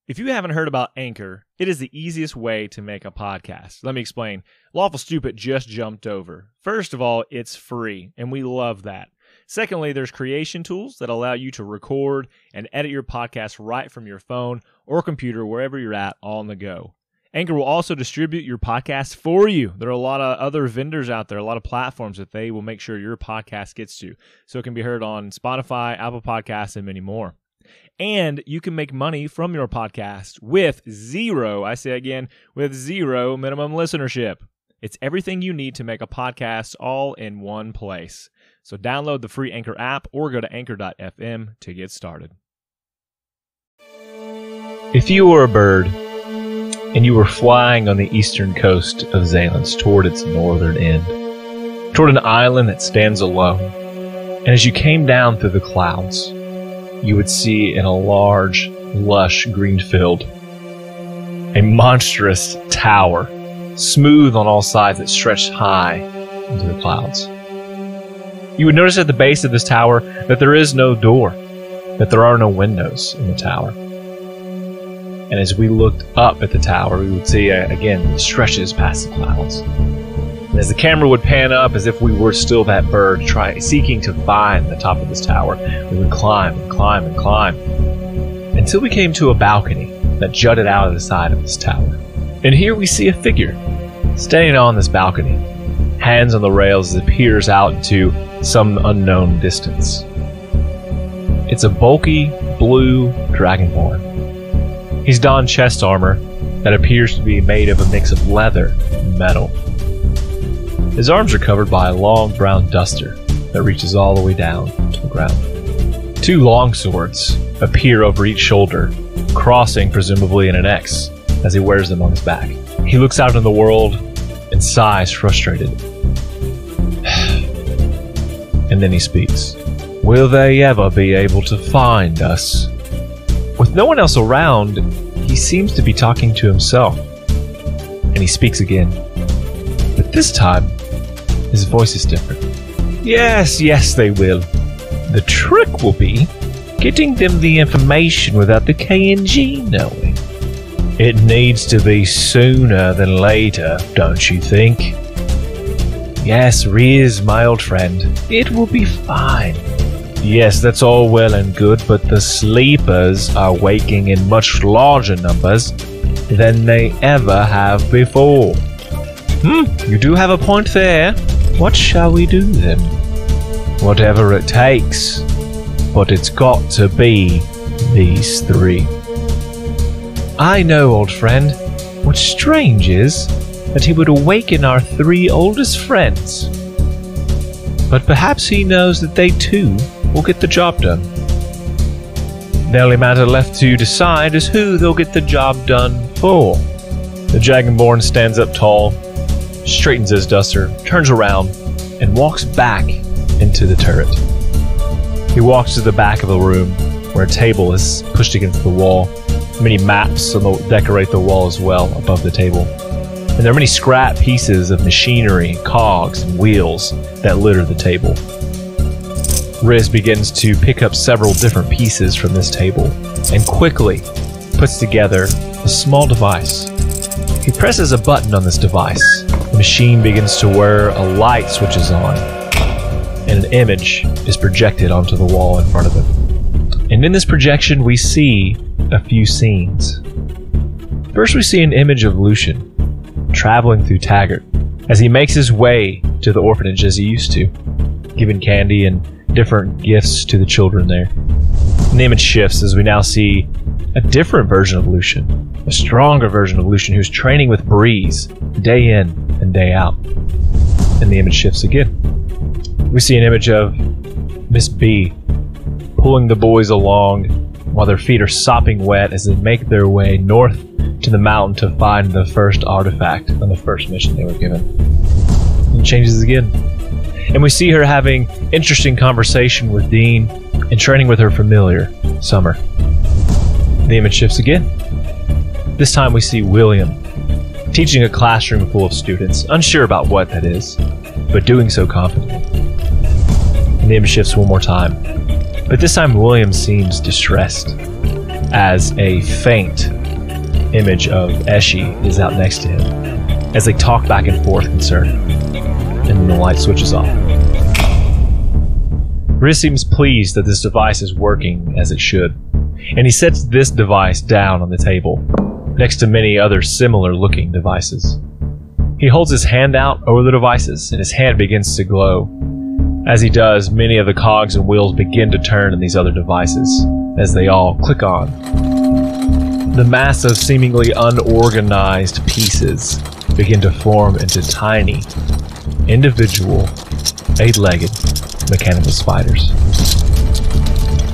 If you haven't heard about Anchor, it is the easiest way to make a podcast. Let me explain. Lawful Stupid just jumped over. First of all, it's free, and we love that. Secondly, there's creation tools that allow you to record and edit your podcast right from your phone or computer, wherever you're at, on the go. Anchor will also distribute your podcast for you. There are a lot of other vendors out there, a lot of platforms that they will make sure your podcast gets to, so it can be heard on Spotify, Apple Podcasts, and many more. And you can make money from your podcast with zero minimum listenership. It's everything you need to make a podcast all in one place. So download the free Anchor app or go to anchor.fm to get started. If you were a bird and you were flying on the eastern coast of Zealand toward its northern end, toward an island that stands alone, and as you came down through the clouds, you would see in a large, lush green field a monstrous tower, smooth on all sides, that stretched high into the clouds. You would notice at the base of this tower that there is no door, that there are no windows in the tower. And as we looked up at the tower, we would see, again, it stretches past the clouds. And as the camera would pan up, as if we were still that bird seeking to find the top of this tower, we would climb and climb and climb until we came to a balcony that jutted out of the side of this tower. And here we see a figure standing on this balcony, hands on the rails as it peers out into some unknown distance. It's a bulky blue dragonborn. He's donned chest armor that appears to be made of a mix of leather and metal. His arms are covered by a long brown duster that reaches all the way down to the ground. Two long swords appear over each shoulder, crossing presumably in an X as he wears them on his back. He looks out in the world and sighs frustrated. And then he speaks. Will they ever be able to find us? With no one else around, he seems to be talking to himself. And he speaks again. But this time, his voice is different. Yes, they will. The trick will be getting them the information without the KNG knowing. It needs to be sooner than later, don't you think? Yes, Riz, my old friend. It will be fine. Yes, that's all well and good, but the sleepers are waking in much larger numbers than they ever have before. You do have a point there. What shall we do then? Whatever it takes. But it's got to be these three. I know, old friend. What's strange is that he would awaken our three oldest friends. But perhaps he knows that they too will get the job done. The only matter left to decide is who they'll get the job done for. The Dragonborn stands up tall, straightens his duster, turns around, and walks back into the turret. He walks to the back of the room, where a table is pushed against the wall. Many maps decorate the wall as well above the table. And there are many scrap pieces of machinery, cogs, and wheels that litter the table. Riz begins to pick up several different pieces from this table and quickly puts together a small device. He presses a button on this device. The machine begins to whir, a light switches on, and an image is projected onto the wall in front of him. And in this projection, we see a few scenes. First, we see an image of Lucian traveling through Taggart as he makes his way to the orphanage as he used to, giving candy and different gifts to the children there. And the image shifts as we now see a different version of Lucian, a stronger version of Lucian who's training with Breeze day in and day out. And the image shifts again. We see an image of Miss B pulling the boys along while their feet are sopping wet as they make their way north to the mountain to find the first artifact on the first mission they were given. And it changes again. And we see her having interesting conversation with Dean and training with her familiar, Summer. The image shifts again. This time we see William teaching a classroom full of students, unsure about what that is, but doing so confidently. And the image shifts one more time. But this time William seems distressed as a faint image of Eshi is out next to him as they talk back and forth concerned. And then the light switches off. Riz seems pleased that this device is working as it should, and he sets this device down on the table, next to many other similar looking devices. He holds his hand out over the devices, and his hand begins to glow. As he does, many of the cogs and wheels begin to turn in these other devices, as they all click on. The mass of seemingly unorganized pieces begin to form into tiny, individual, 8-legged mechanical spiders.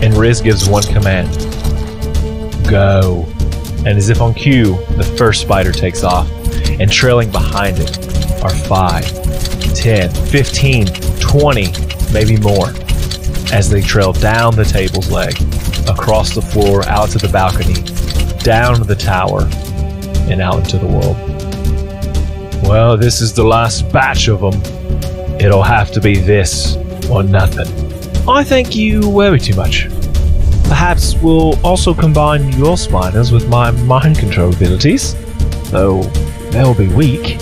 And Riz gives one command. Go. And as if on cue, the first spider takes off, and trailing behind it are 5, 10, 15, 20, maybe more, as they trail down the table's leg, across the floor, out to the balcony, down the tower, and out into the world. Well, this is the last batch of them. It'll have to be this or nothing. I think you worry too much. Perhaps we'll also combine your spiders with my mind control abilities, though they'll be weak,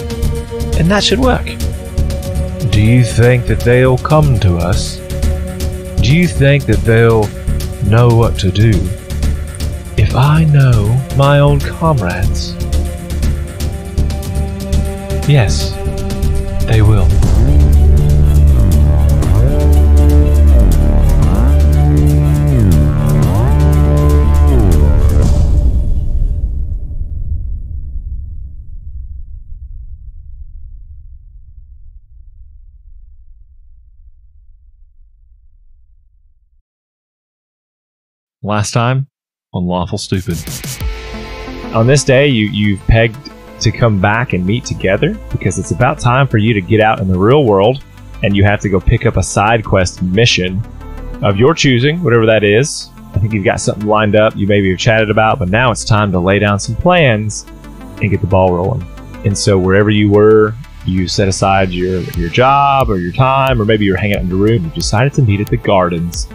and that should work. Do you think that they'll come to us? Do you think that they'll know what to do? If I know my old comrades, yes, they will. Last time on Lawful Stupid. On this day, you've pegged to come back and meet together because it's about time for you to get out in the real world, and you have to go pick up a side quest mission of your choosing, whatever that is. I think you've got something lined up you maybe have chatted about, but now it's time to lay down some plans and get the ball rolling. And so wherever you were, you set aside your job or your time, or maybe you're hanging out in your room, you decided to meet at the gardens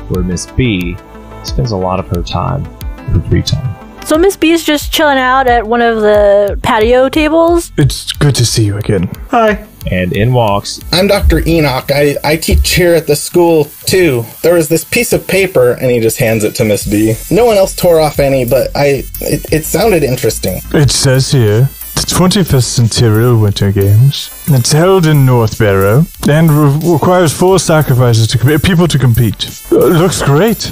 where Miss B spends a lot of her time, her free time. So Miss B is just chilling out at one of the patio tables. It's good to see you again. Hi. And in walks... I'm Dr. Enoch. I teach here at the school, too. There was this piece of paper, and he just hands it to Miss B. No one else tore off any, but it sounded interesting. It says here, the 25th Centennial Winter Games. It's held in North Barrow, and requires 4 sacrifices to people to compete. Looks great.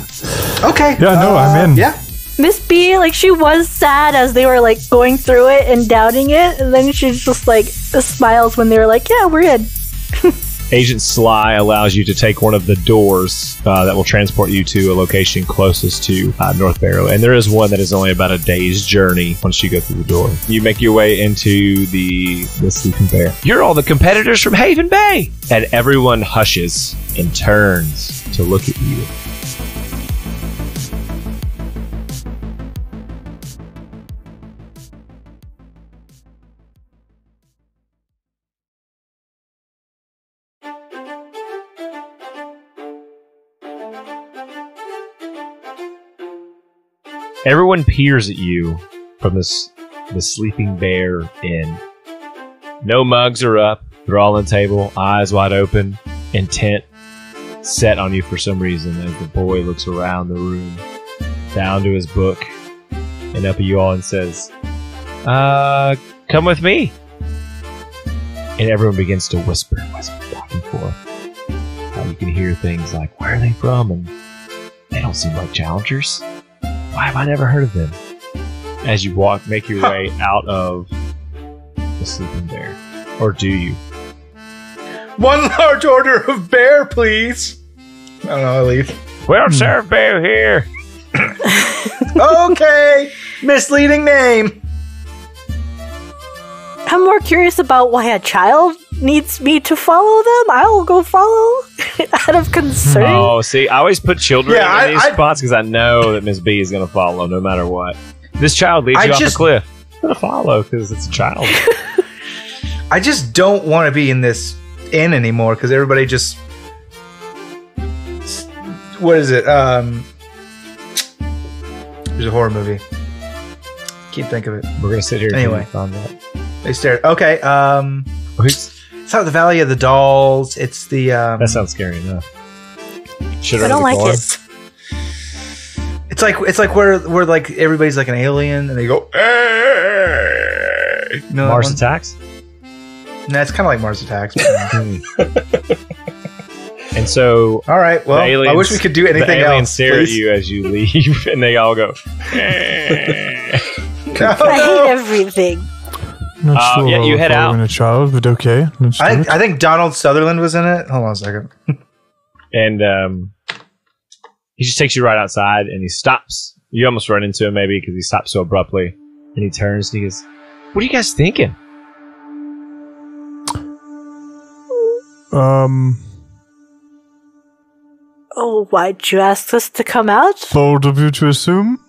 Okay. Yeah, no, I'm in. Yeah. Miss B, like, she was sad as they were, like, going through it and doubting it, and then she just, like, smiles when they were like, yeah, we're in. Agent Sly allows you to take one of the doors that will transport you to a location closest to North Barrow. And there is one that is only about a day's journey once you go through the door. You make your way into the Sleeping Bear. You're all the competitors from Haven Bay! And everyone hushes and turns to look at you. Everyone peers at you from the Sleeping Bear Inn. No mugs are up. They're all on the table, eyes wide open, intent set on you for some reason as the boy looks around the room, down to his book, and up at you all and says, come with me. And everyone begins to whisper back and forth. You can hear things like, where are they from? And they don't seem like challengers. Why have I never heard of them? As you make your way out of the Sleeping Bear. Or do you? 1 large order of bear, please. I don't know, I leave. Well, serve bear here. Okay. Misleading name. I'm more curious about why a child needs me to follow them. I'll go follow out of concern. Oh, see, I always put children in these spots because I know that Miss B is going to follow no matter what. This child leads you off a cliff. I'm going to follow because it's a child. I just don't want to be in this inn anymore because everybody just... What is it? There's a horror movie. Can't think of it. We're gonna sit here Anyway. and on that. They stared. Okay. It's not the Valley of the Dolls. It's the. That sounds scary enough. I don't like it. It's like where like everybody's like an alien and they go. You know Mars Attacks. No, it's kind of like Mars Attacks. And so, all right. Well, aliens, I wish we could do anything the aliens else. Stare at you as you leave, and they all go. I hate everything. Not sure yeah, you head out. A child, but okay. I think Donald Sutherland was in it. Hold on a second. And he just takes you right outside, and he stops. You almost run into him, maybe, because he stops so abruptly. And he turns, and he goes, "What are you guys thinking?" Oh, why'd you ask us to come out? Bold of you to assume.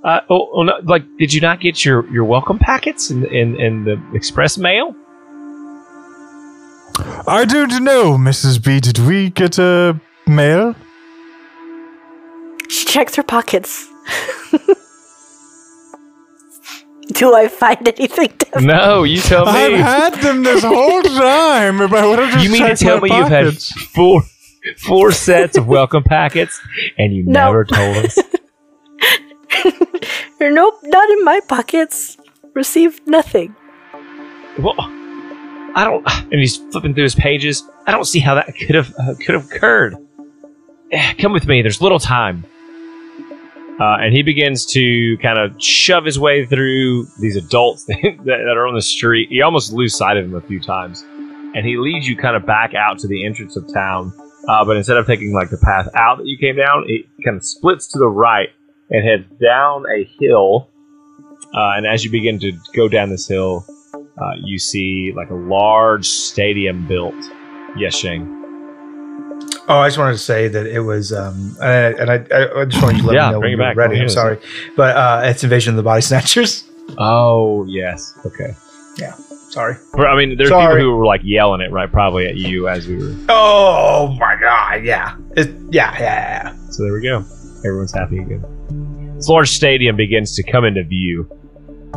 No, like, did you not get your welcome packets in the express mail? I don't know, Mrs. B. Did we get a mail? She checks her pockets. Do I find anything different? No, you tell me. I've had them this whole time. If I would have just You mean to checked tell my me you've had pockets. four sets of welcome packets, and you No. never told us? Nope, not in my pockets. Received nothing. Well, I don't. And he's flipping through his pages. I don't see how that could have occurred. Come with me. There's little time. And he begins to kind of shove his way through these adults that are on the street. You almost lose sight of him a few times. And he leads you kind of back out to the entrance of town. But instead of taking like the path out that you came down, it kind of splits to the right and heads down a hill. And as you begin to go down this hill, you see like a large stadium built. Yes, Shane. Oh, I just wanted to say that it was, and I just wanted you to let me know bring when it you back. were ready. I'm sorry, but it's Invasion of the Body Snatchers. Oh, yes. Okay. Yeah, sorry. But, I mean, there's people who were like yelling it, right? Probably at you as we were. Oh my god! Yeah, yeah. So there we go. Everyone's happy again. This large stadium begins to come into view,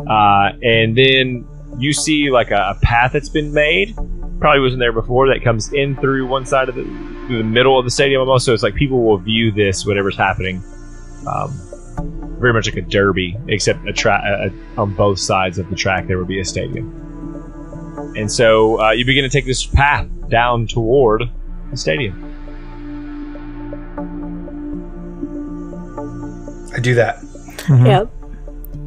and then you see like a path that's been made. Probably wasn't there before. That comes in through one side of the middle of the stadium almost. So it's like people will view this, whatever's happening, very much like a derby, except on both sides of the track there would be a stadium. And so you begin to take this path down toward the stadium. I do that. Mm-hmm. Yep.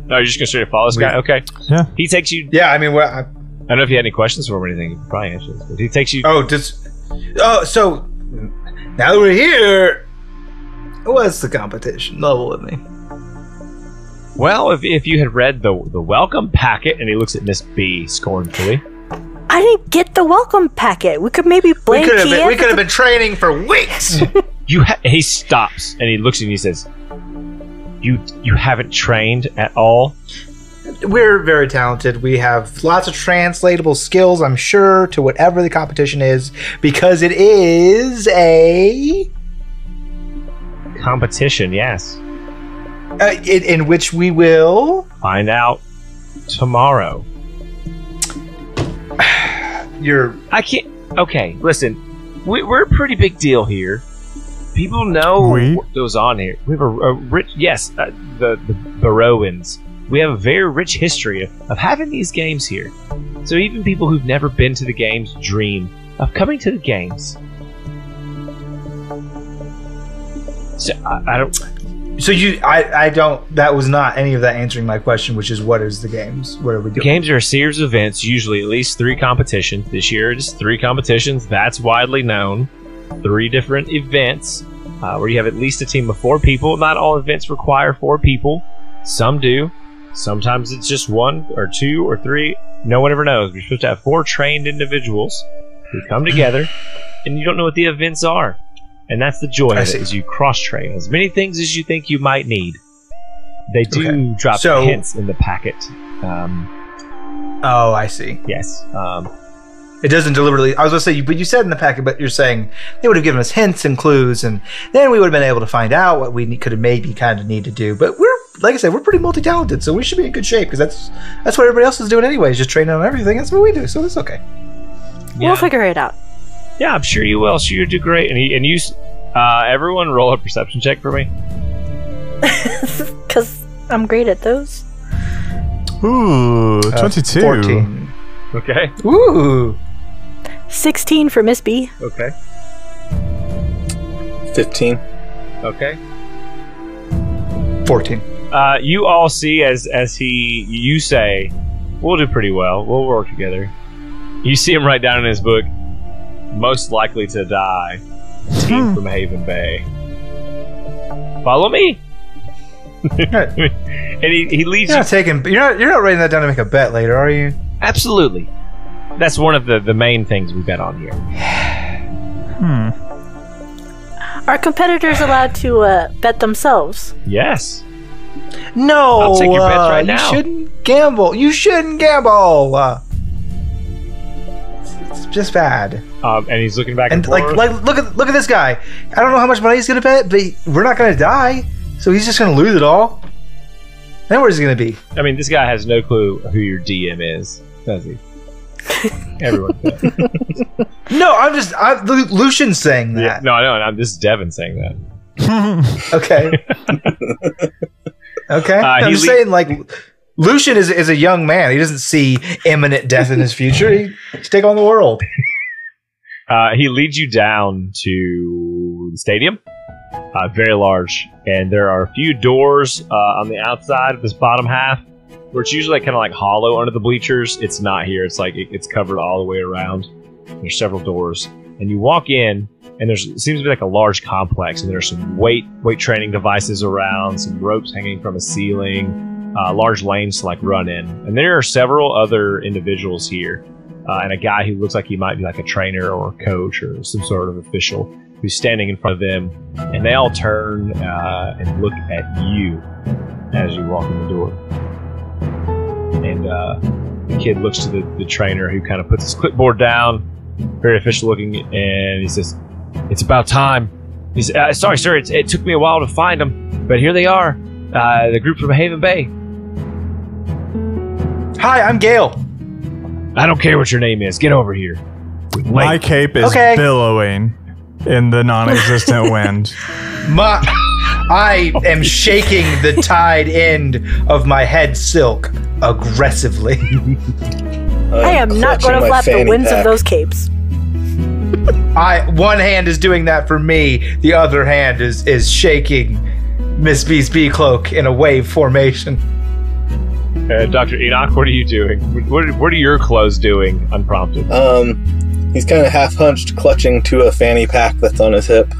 No, you're just gonna straight follow this guy. Okay. Yeah. He takes you. Yeah, I mean, I don't know if you had any questions for him or anything. You could probably answer this. But he takes you. So now that we're here, what's the competition? Level with me. Well, if you had read the welcome packet, and he looks at Miss B scornfully. I didn't get the welcome packet. We could maybe blame We could have been training for weeks. He stops and he looks at you and he says, "You haven't trained at all." We're very talented. We have lots of translatable skills, I'm sure, to whatever the competition is, because it is a competition. Yes. In which we will find out tomorrow. I can't. Okay, listen. We're a pretty big deal here. People know what goes on here. We have a rich. Yes, the Barrowans. We have a very rich history of having these games here. So even people who've never been to the games dream of coming to the games. So I don't. So I don't. That was not any of that answering my question, which is what is the games? What are we doing? The games are a series of events, usually at least 3 competitions. This year it is 3 competitions. That's widely known. 3 different events where you have at least a team of 4 people. Not all events require 4 people. Some do. Sometimes it's just 1 or 2 or 3. No one ever knows. You're supposed to have 4 trained individuals who come together, and you don't know what the events are. And that's the joy of it, is you cross-train as many things as you think you might need. They do drop hints in the packet. Oh, I see. Yes. It doesn't deliberately. I was going to say, but you said in the packet, but you're saying they would have given us hints and clues, and then we would have been able to find out what we could have maybe kind of need to do. But like I said, we're pretty multi-talented, so we should be in good shape because that's what everybody else is doing anyways, just training on everything. That's what we do, so that's okay. We'll figure it out. Yeah, I'm sure you will. Sure, you do great. And you, everyone, roll a perception check for me. Because I'm great at those. Ooh, 22. 14. Okay. Ooh. 16 for Miss B. Okay. 15. Okay. 14. You all see as you say, we'll do pretty well. We'll work together. You see him write down in his book, most likely to die, team from Haven Bay. Follow me. And he leads You're not writing that down to make a bet later, are you? Absolutely. That's one of the main things we bet on here. Are competitors allowed to bet themselves? Yes. No, I'll take your bets right now. You shouldn't gamble. You shouldn't gamble. It's just bad. And he's looking back and like forth. look at this guy. I don't know how much money he's gonna bet, but we're not gonna die, so he's just gonna lose it all. Then where's he gonna be? I mean, this guy has no clue who your DM is, does he? Everyone does. No, Lucian's saying that. Yeah, no, this is Devin saying that. Okay. Okay. I'm just saying, like, Lucian is a young man. He doesn't see imminent death in his future. He's take on the world. He leads you down to the stadium, very large, and there are a few doors on the outside of this bottom half, where it's usually kind of like hollow under the bleachers. It's not here. It's like it's covered all the way around. There's several doors, and you walk in, and it seems to be like a large complex, and there's some weight training devices around, some ropes hanging from a ceiling, large lanes to like run in, and there are several other individuals here, and a guy who looks like he might be like a trainer or a coach or some sort of official who's standing in front of them, and they all turn and look at you as you walk in the door. And the kid looks to the trainer, who kind of puts his clipboard down, very official looking, and he says, "It's about time." He says, "Sorry, sir, it took me a while to find them, but here they are, the group from Haven Bay." Hi, I'm Gale. "I don't care what your name is. Get over here." My cape is billowing in the non-existent wind. I am shaking the tied end of my head silk aggressively. I am not going to flap the winds of those capes. One hand is doing that for me. The other hand is shaking Miss B's bee cloak in a wave formation. Dr. Enoch, what are you doing? What are your clothes doing unprompted? He's kind of half hunched, clutching to a fanny pack that's on his hip.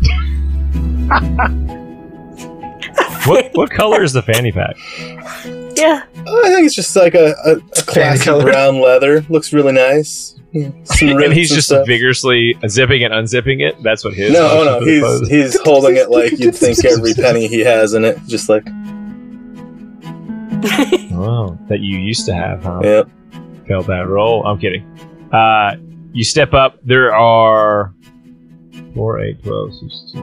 What color is the fanny pack? Yeah. I think it's just like a classy brown leather. Looks really nice. And he's just vigorously zipping and unzipping it. That's what his. No. He's holding it like you'd think every penny he has in it, just like. Oh, that you used to have, huh? Yep. Failed that roll. I'm kidding. You step up. There are 4, 8, 12, 16,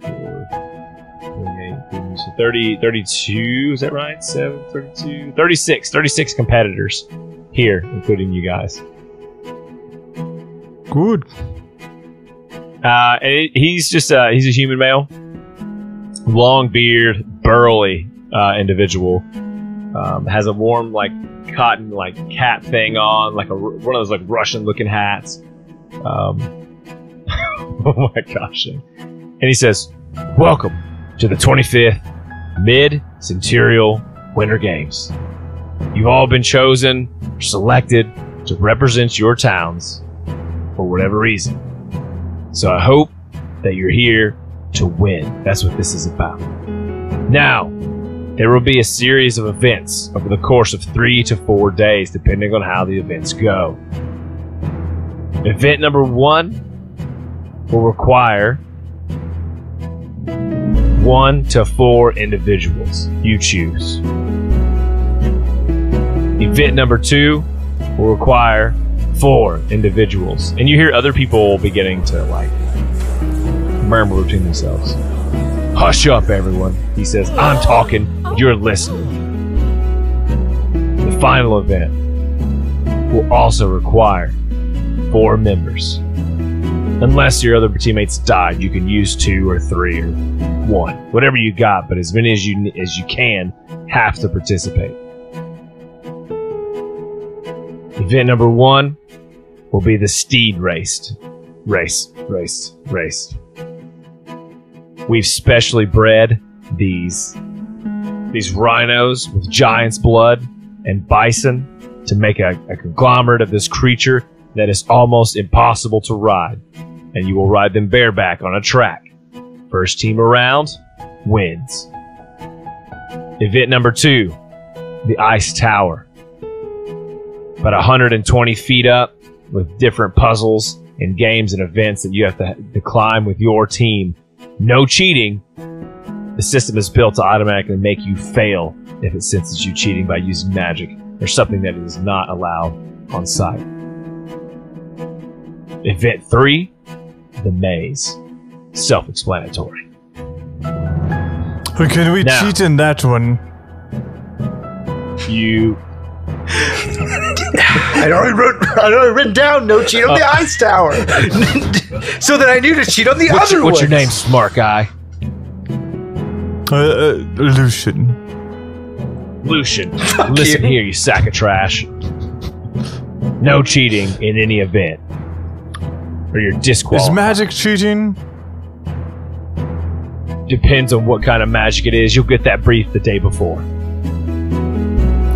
24, 28, so 30, 32. Is that right? 7, 32, 36 competitors here, including you guys. Good. And he's just he's a human male, long beard, burly individual. Has a warm like cotton like cap thing on, like one of those like Russian looking hats. Oh my gosh! And he says, "Welcome to the 25th Mid-Centurial Winter Games. You've all been chosen, selected to represent your towns for whatever reason. So I hope that you're here to win. That's what this is about. Now, there will be a series of events over the course of 3 to 4 days, depending on how the events go. Event number 1 will require 1 to 4 individuals. You choose. Event number 2 will require 4 individuals. And you hear other people beginning to like murmur between themselves. Hush up, everyone. He says, I'm talking. you're listening. The final event will also require 4 members. Unless your other teammates died, you can use 2 or 3 or 1. Whatever you got, but as many as you can have to participate. Event number 1 will be the steed race. We've specially bred these rhinos with giant's blood and bison to make a conglomerate of this creature that is almost impossible to ride. And you will ride them bareback on a track. First team around wins. Event number 2, the Ice Tower. About 120 feet up with different puzzles and games and events that you have to climb with your team. No cheating. The system is built to automatically make you fail if it senses you cheating by using magic or something that is not allowed on site. Event 3, the maze. Self-explanatory. Can we cheat in that one? You... I'd already written down no cheat on the Ice Tower. So that I knew to cheat on the other one. What's your name, smart guy? Lucian. Listen here, you sack of trash. No cheating in any event, or you're disqualified. Is magic cheating? Depends on what kind of magic it is. You'll get that brief the day before.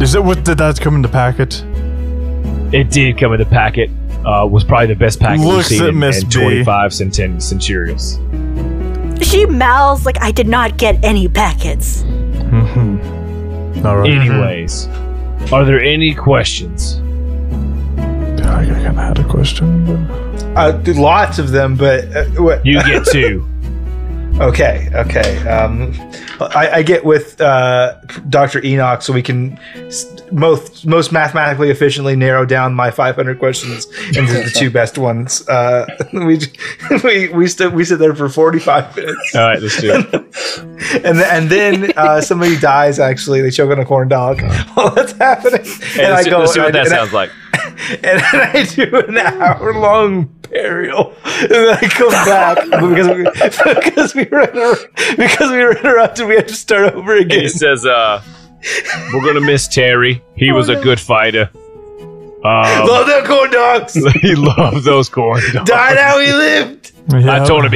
Is that what did that come in the packet? It did come in the packet. Was probably the best packet we've Looks seen at in Miss B. 25 Centurials. She mouths like, I did not get any packets. All right. Anyways, are there any questions? I kind of had a question. Lots of them, but what? You get 2. Okay. I get with Dr. Enoch so we can most mathematically efficiently narrow down my 500 questions into the 2 best ones. We sit there for 45 minutes. All right, let's do it. and then somebody dies. Actually, they choke on a corn dog while that's happening. Hey, and let's see what that sounds like. And then I do an hour-long burial, and then I come back because we were interrupted. We have to start over again. And he says, "We're gonna miss Terry. He was a good fighter. Love them corn dogs. He loved those corn dogs. Died how he lived." Yeah. I told him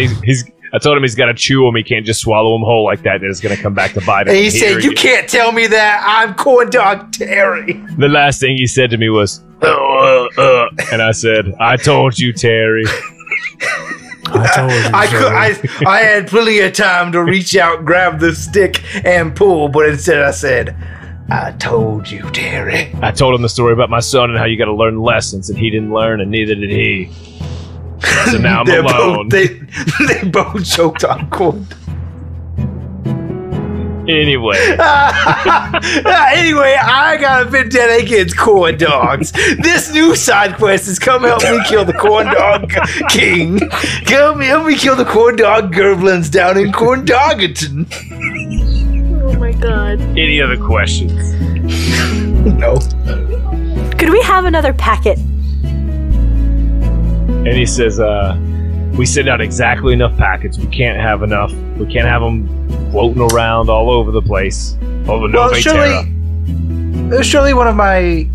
he's got to chew them. He can't just swallow them whole like that. That is going to come back to bite him. And he said, "You can't tell me that. I'm corn dog Terry." The last thing he said to me was, and I said, "I told you, Terry." I had plenty of time to reach out, grab the stick, and pull, but instead I said, "I told you, Terry." I told him the story about my son and how you got to learn lessons, and he didn't learn, and neither did he. So now I'm alone. They both choked on corn. Anyway. Anyway, I got a vendetta against corn dogs. This new side quest is come help me kill the corn dog king. Come help me kill the corn dog goblins down in Corn Doggerton. Oh my god. Any other questions? No. Could we have another packet? And he says, we send out exactly enough packets. We can't have enough. We can't have them floating around all over the place. Well, surely one of my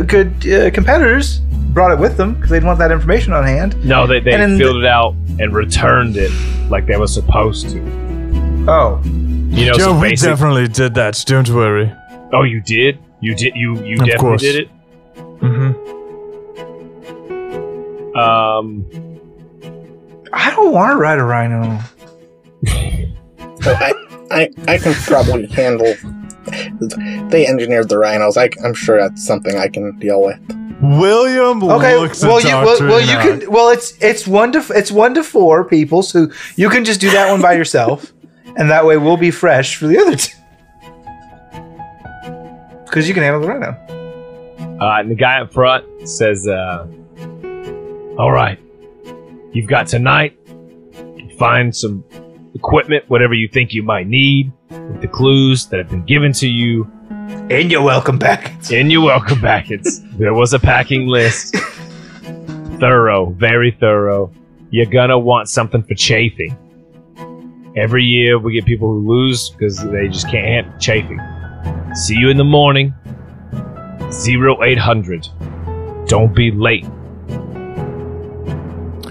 good competitors brought it with them because they didn't want that information on hand. No, they filled it out and returned it like they were supposed to. Oh. You know, Joe, we definitely did that. Don't worry. Oh, you did? You definitely did it? Mm-hmm. I don't want to ride a rhino. I can probably handle. They engineered the rhinos. I'm sure that's something I can deal with. William. Okay. Looks Well, at you can. Well, it's 1 to 4 people, so you can just do that one by yourself, and that way we'll be fresh for the other 2. Because you can handle the rhino. And the guy up front says, all right, you've got tonight. Find some equipment, whatever you think you might need. with the clues that have been given to you In your welcome packets. in your welcome packets. There was a packing list. Thorough, very thorough. You're gonna want something for chafing. Every year we get people who lose because they just can't handle chafing. See you in the morning. 0800. Don't be late.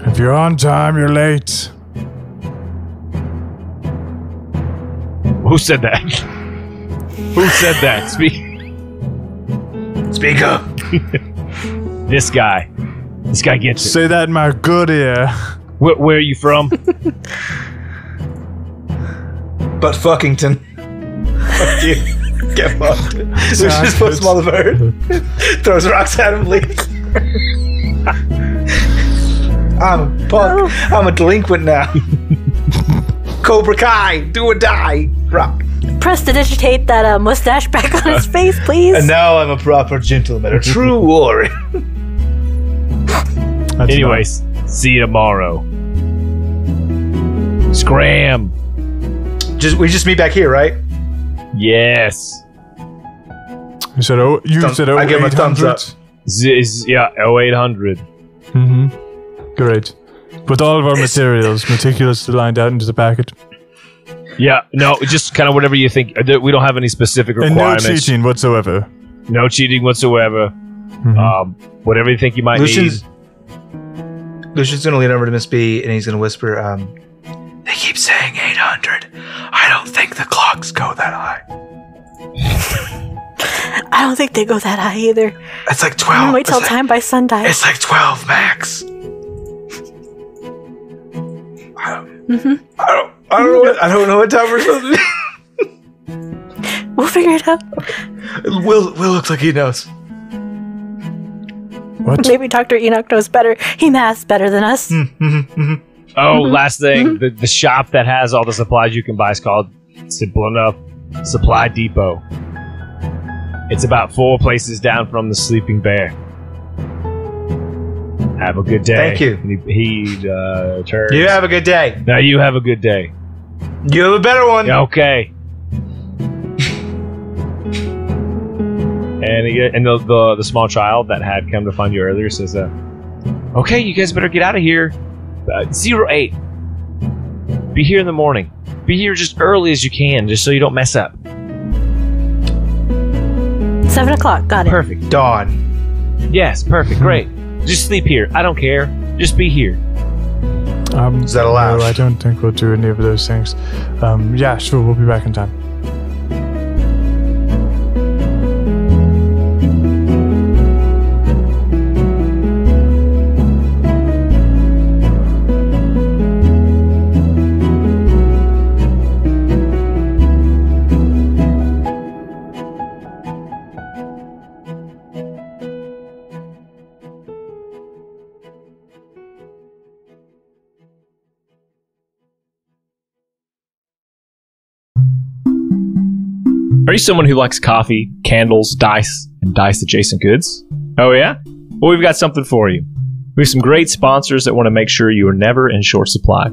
If you're on time, you're late. Who said that? Who said that? Speak up. This guy. This guy gets it. Say that in my good ear. Where are you from? But Fuckington. Fuck you. Get fucked. Lucius puts him on the bird. Throws rocks at him, leaves. I'm a punk. I'm a delinquent now. Cobra Kai. Do or die. Rock. Prestidigitate that mustache back on his face, please. And now I'm a proper gentleman. A true warrior. Anyways, see you tomorrow. Scram. We just meet back here, right? Yes. You said, oh, I give him a thumbs up. 0800. Mm-hmm. Great. With all of our materials meticulously lined out into the packet. Yeah, no, just kind of whatever you think. We don't have any specific And requirements. no cheating whatsoever. No cheating whatsoever. Whatever you think you might need. Lucian's going to lean over to Miss B and he's going to whisper, they keep saying 800. I don't think the clocks go that high. I don't think they go that high either. It's like 12. Wait till time by sundial. It's like 12 max. I don't know what time we're supposed to be. We'll figure it out. Will looks like he knows. What? Maybe Dr. Enoch knows better. He maths better than us. Oh, last thing. The shop that has all the supplies you can buy is called, simple enough, Supply Depot. It's about 4 places down from the Sleeping Bear. Have a good day. Thank you. He turns. You have a good day. Now you have a good day. You have a better one. Okay. And the small child that had come to find you earlier says, okay, you guys better get out of here. 08. Be here in the morning. Be here just early as you can, just so you don't mess up. 7 o'clock. Got it. Perfect. Dawn. Yes, perfect. Great. Just sleep here. I don't care. Just be here. Is that allowed? No, I don't think we'll do any of those things. Yeah, sure, we'll be back in time. Are you someone who likes coffee, candles, dice, and dice-adjacent goods? Oh yeah? Well, we've got something for you. We have some great sponsors that want to make sure you are never in short supply.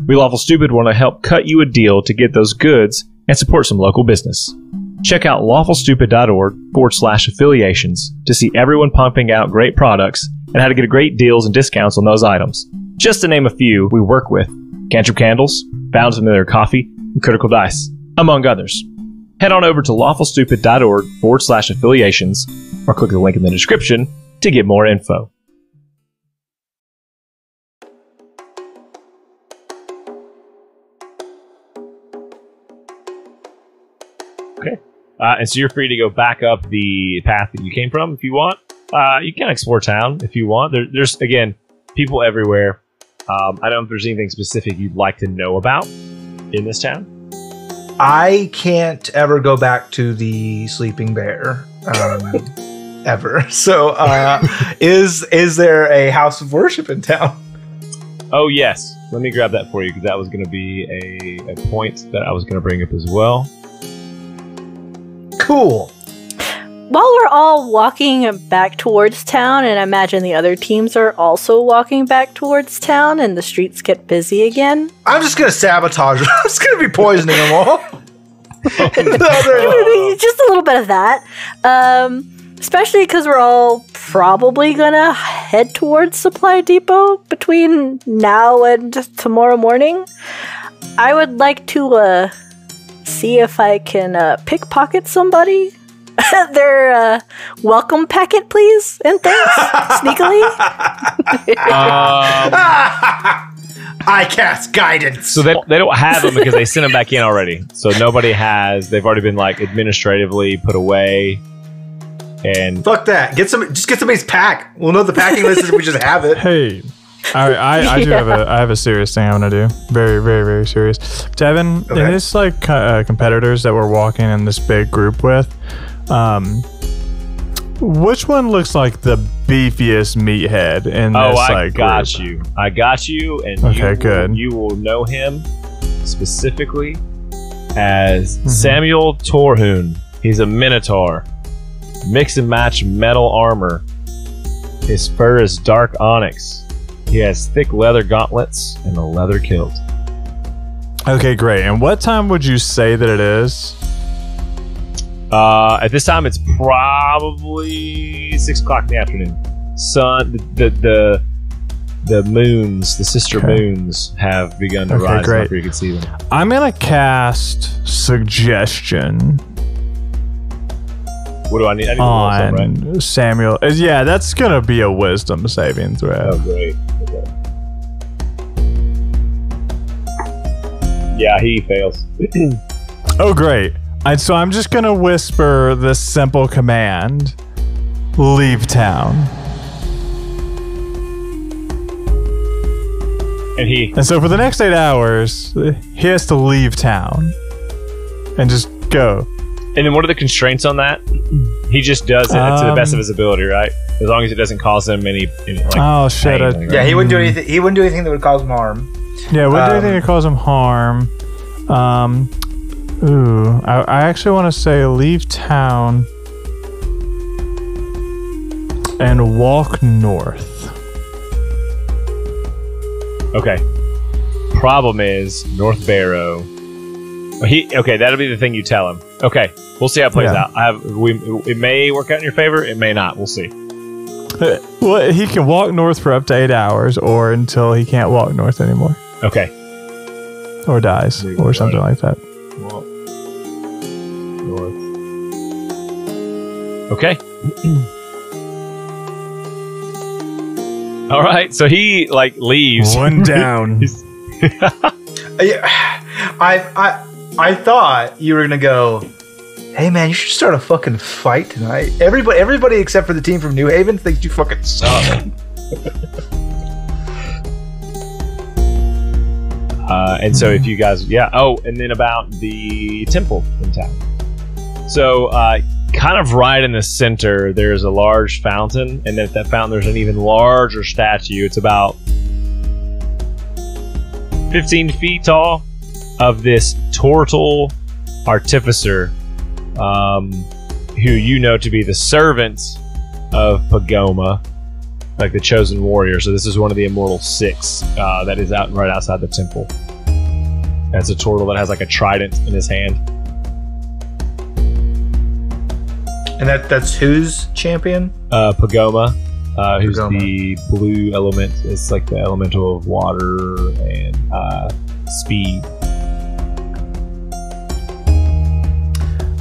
We Lawful Stupid want to help cut you a deal to get those goods and support some local business. Check out lawfulstupid.org/affiliations to see everyone pumping out great products and how to get great deals and discounts on those items. Just to name a few we work with: Cantrip Candles, Bound Familiar Coffee, and Critical Dice, among others. Head on over to lawfulstupid.org/affiliations or click the link in the description to get more info. Okay. And so you're free to go back up the path that you came from if you want. You can explore town if you want. There's, again, people everywhere. I don't know if there's anything specific you'd like to know about in this town. I can't ever go back to the Sleeping Bear, ever. So, is there a house of worship in town? Oh, yes. Let me grab that for you, because that was going to be a point that I was going to bring up as well. Cool. While we're all walking back towards town, and I imagine the other teams are also walking back towards town, and the streets get busy again. I'm just going to sabotage them. I'm just going to be poisoning them all. Just a little bit of that. Especially because we're all probably gonna head towards Supply Depot between now and tomorrow morning. I would like to see if I can pickpocket somebody. Their welcome packet, please, and thanks. Sneakily. I cast guidance. So they don't have them because they sent them back in already. So nobody has. They've already been like administratively put away. And fuck that. Just get somebody's pack. We'll know the packing list if we just have it. Hey, I do have a serious thing I want to do. Very, very, very serious. Devin, there's like competitors that we're walking in this big group with. Which one looks like the beefiest meathead in this like got group? you. I got you, and good. You will know him specifically as Samuel Torhoon. He's a minotaur. Mix and match metal armor. His fur is dark onyx. He has thick leather gauntlets and a leather kilt. Okay, great. And what time would you say that it is? At this time, it's probably 6 o'clock in the afternoon. Sun, the moons, the sister moons, have begun to rise. Great. Before you can see them. I'm gonna cast suggestion. What do I need? I need on to roll some, right? Samuel. Yeah, that's gonna be a wisdom saving throw. Oh, great. Okay. Yeah, he fails. Oh, great. So I'm just gonna whisper this simple command: leave town. And so for the next 8 hours, he has to leave town and just go. And then what are the constraints on that? He just does it to the best of his ability, right? As long as it doesn't cause him any like, oh shit! pain, Yeah, he wouldn't do anything. He wouldn't do anything that would cause him harm. Yeah, wouldn't do anything that cause him harm. I actually want to say leave town and walk north. Okay. Problem is North Barrow. That'll be the thing you tell him. Okay, we'll see how it plays out. It may work out in your favor. It may not. We'll see. Well, he can walk north for up to 8 hours, or until he can't walk north anymore. Okay. Or dies, or something like that. Walk north. Okay. All right. So he like leaves. One down. I thought you were gonna go, hey man, you should start a fucking fight tonight. Everybody except for the team from New Haven thinks you fucking suck. And so if you guys, and then about the temple in town. So kind of right in the center, there's a large fountain, and at that fountain there's an even larger statue. It's about 15 feet tall, of this turtle artificer, who you know to be the servant of Pagoma, like the chosen warrior. So this is one of the immortal 6 that is out right outside the temple. That's a turtle that has like a trident in his hand. And that's whose champion? Pagoma, who's Pagoma. the blue element. It's like the elemental of water and speed.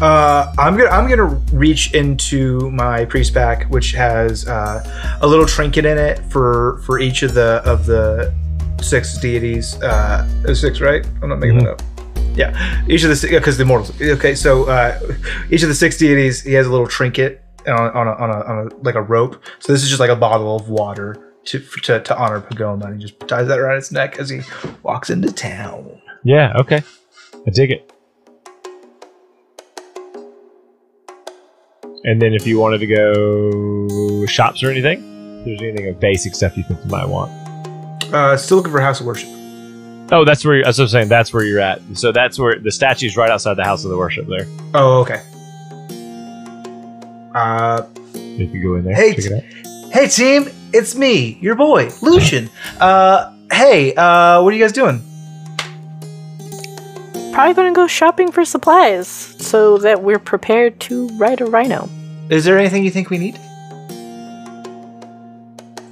I'm gonna reach into my priest pack, which has a little trinket in it for each of the 6 deities. 6, right? I'm not making that up. Yeah, each of the because the immortals. Okay, so each of the 6 deities, he has a little trinket on a like a rope. So this is just like a bottle of water to honor Pagoma, and he just ties that around his neck as he walks into town. Yeah. Okay. I dig it. And then if you wanted to go shops or anything, if there's anything of basic stuff you think you might want. Still looking for a house of worship. Oh, that's where. As I was saying, that's where you're at. So that's where the statue's right outside the house of the worship there. Oh, okay. If you go in there, Hey, check it out. Hey team, it's me, your boy, Lucian. Hey, what are you guys doing? probably going to go shopping for supplies so that we're prepared to ride a rhino. Is there anything you think we need?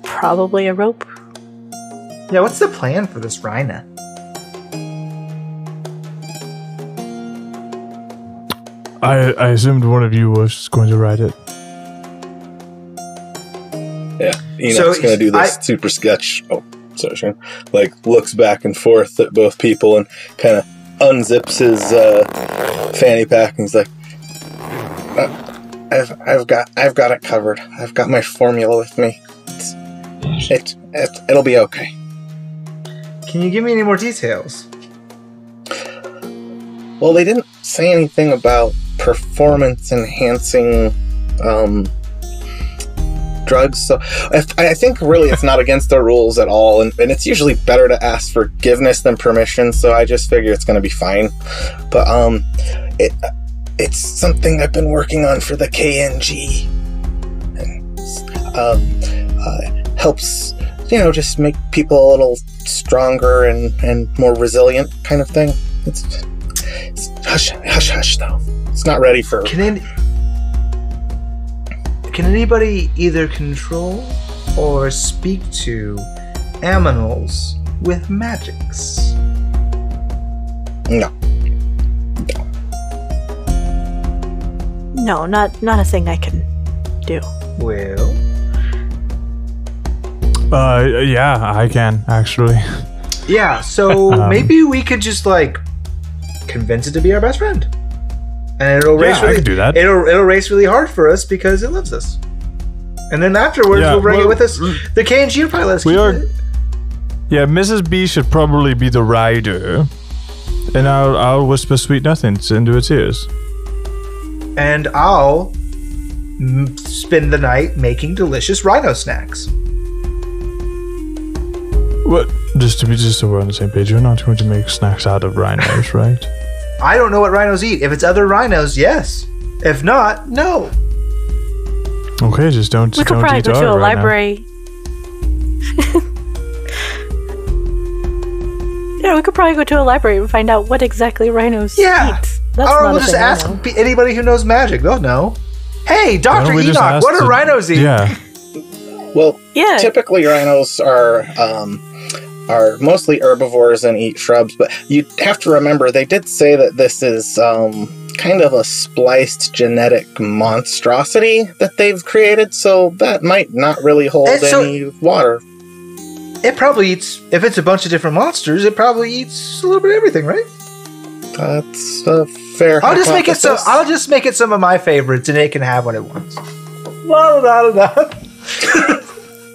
Probably a rope. Yeah, what's the plan for this rhino? I assumed one of you was going to ride it. Yeah, Enoch's going to do this super sketch. Oh, sorry, Shane. Like, looks back and forth at both people and kind of unzips his fanny pack and he's like, I've got it covered. I've got my formula with me. It'll be okay. Can you give me any more details? Well, they didn't say anything about performance-enhancing drugs, so I think really it's not against the rules at all, and it's usually better to ask forgiveness than permission, so I just figure it's going to be fine. But it's something I've been working on for the KNG, and helps, just make people a little stronger and more resilient kind of thing. It's hush though. It's not ready for... Can anybody either control or speak to aminals with magics? No. No, not a thing I can do. Well... yeah, I can, actually. Yeah, so maybe we could just, convince it to be our best friend. And it'll race I could do that. It'll race really hard for us because it loves us. And then afterwards, we'll bring it with us. The KNG will probably let us keep it. Yeah, Mrs. B should probably be the rider. And I'll whisper sweet nothings into its ears. And I'll spend the night making delicious rhino snacks. What? Just so we're on the same page, you're not going to make snacks out of rhinos, right? I don't know what rhinos eat. If it's other rhinos, yes. If not, no. Okay, just don't. We could probably go to a library. Yeah, we could probably go to a library and find out what exactly rhinos eat. That's or we'll just ask anybody who knows magic. They'll know. Hey, Dr. Enoch, what do rhinos eat? Yeah. Well, typically rhinos are mostly herbivores and eat shrubs, but you have to remember they did say that this is kind of a spliced genetic monstrosity that they've created, so that might not really hold any water. It probably eats, if it's a bunch of different monsters, it probably eats a little bit of everything, right? That's a fair I'll just make it some of my favorites, and it can have what it wants.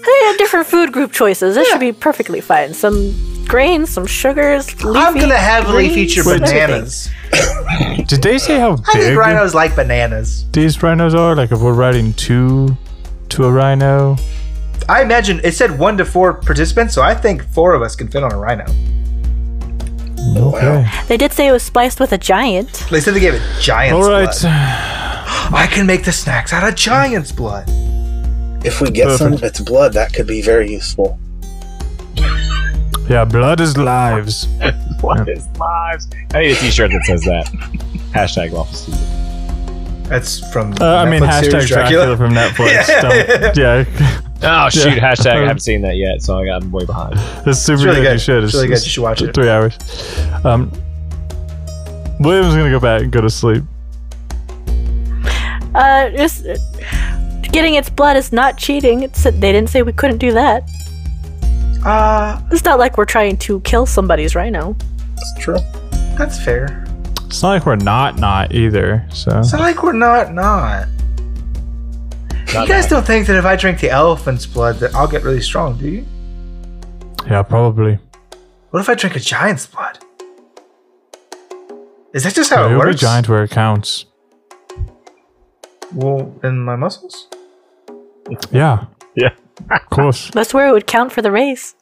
They have different food group choices. It should be perfectly fine. Some grains, some sugars, leafy, I'm going to heavily feature greens, bananas. Did they say how big I think rhinos like bananas. these rhinos are? Like if we're riding two to a rhino? I imagine it said 1 to 4 participants, so I think 4 of us can fit on a rhino. Okay. They did say it was spliced with a giant. They said they gave it giant's All right. blood. I can make the snacks out of giant's blood. If we get some of its blood, that could be very useful. Yeah, blood is lives. Blood is lives. I need a t-shirt that says that. Hashtag Lawful Season. That's from hashtag Dracula from Netflix. Yeah. Oh, shoot. Hashtag I haven't seen that yet, so I'm way behind. It's super really good. good. You should. It's really good. You should watch it. 3 hours. William's going to go back and go to sleep. Just getting its blood is not cheating. They didn't say we couldn't do that. It's not like we're trying to kill somebody's rhino. That's true. That's fair. It's not like we're not either. So It's not like we're not. You guys don't think that if I drink the elephant's blood that I'll get really strong, do you? yeah, probably. What if I drink a giant's blood? Is that just how it It'll be works? giant where it counts. Well, in my muscles? Yeah. Yeah. Of course. That's where it would count for the race.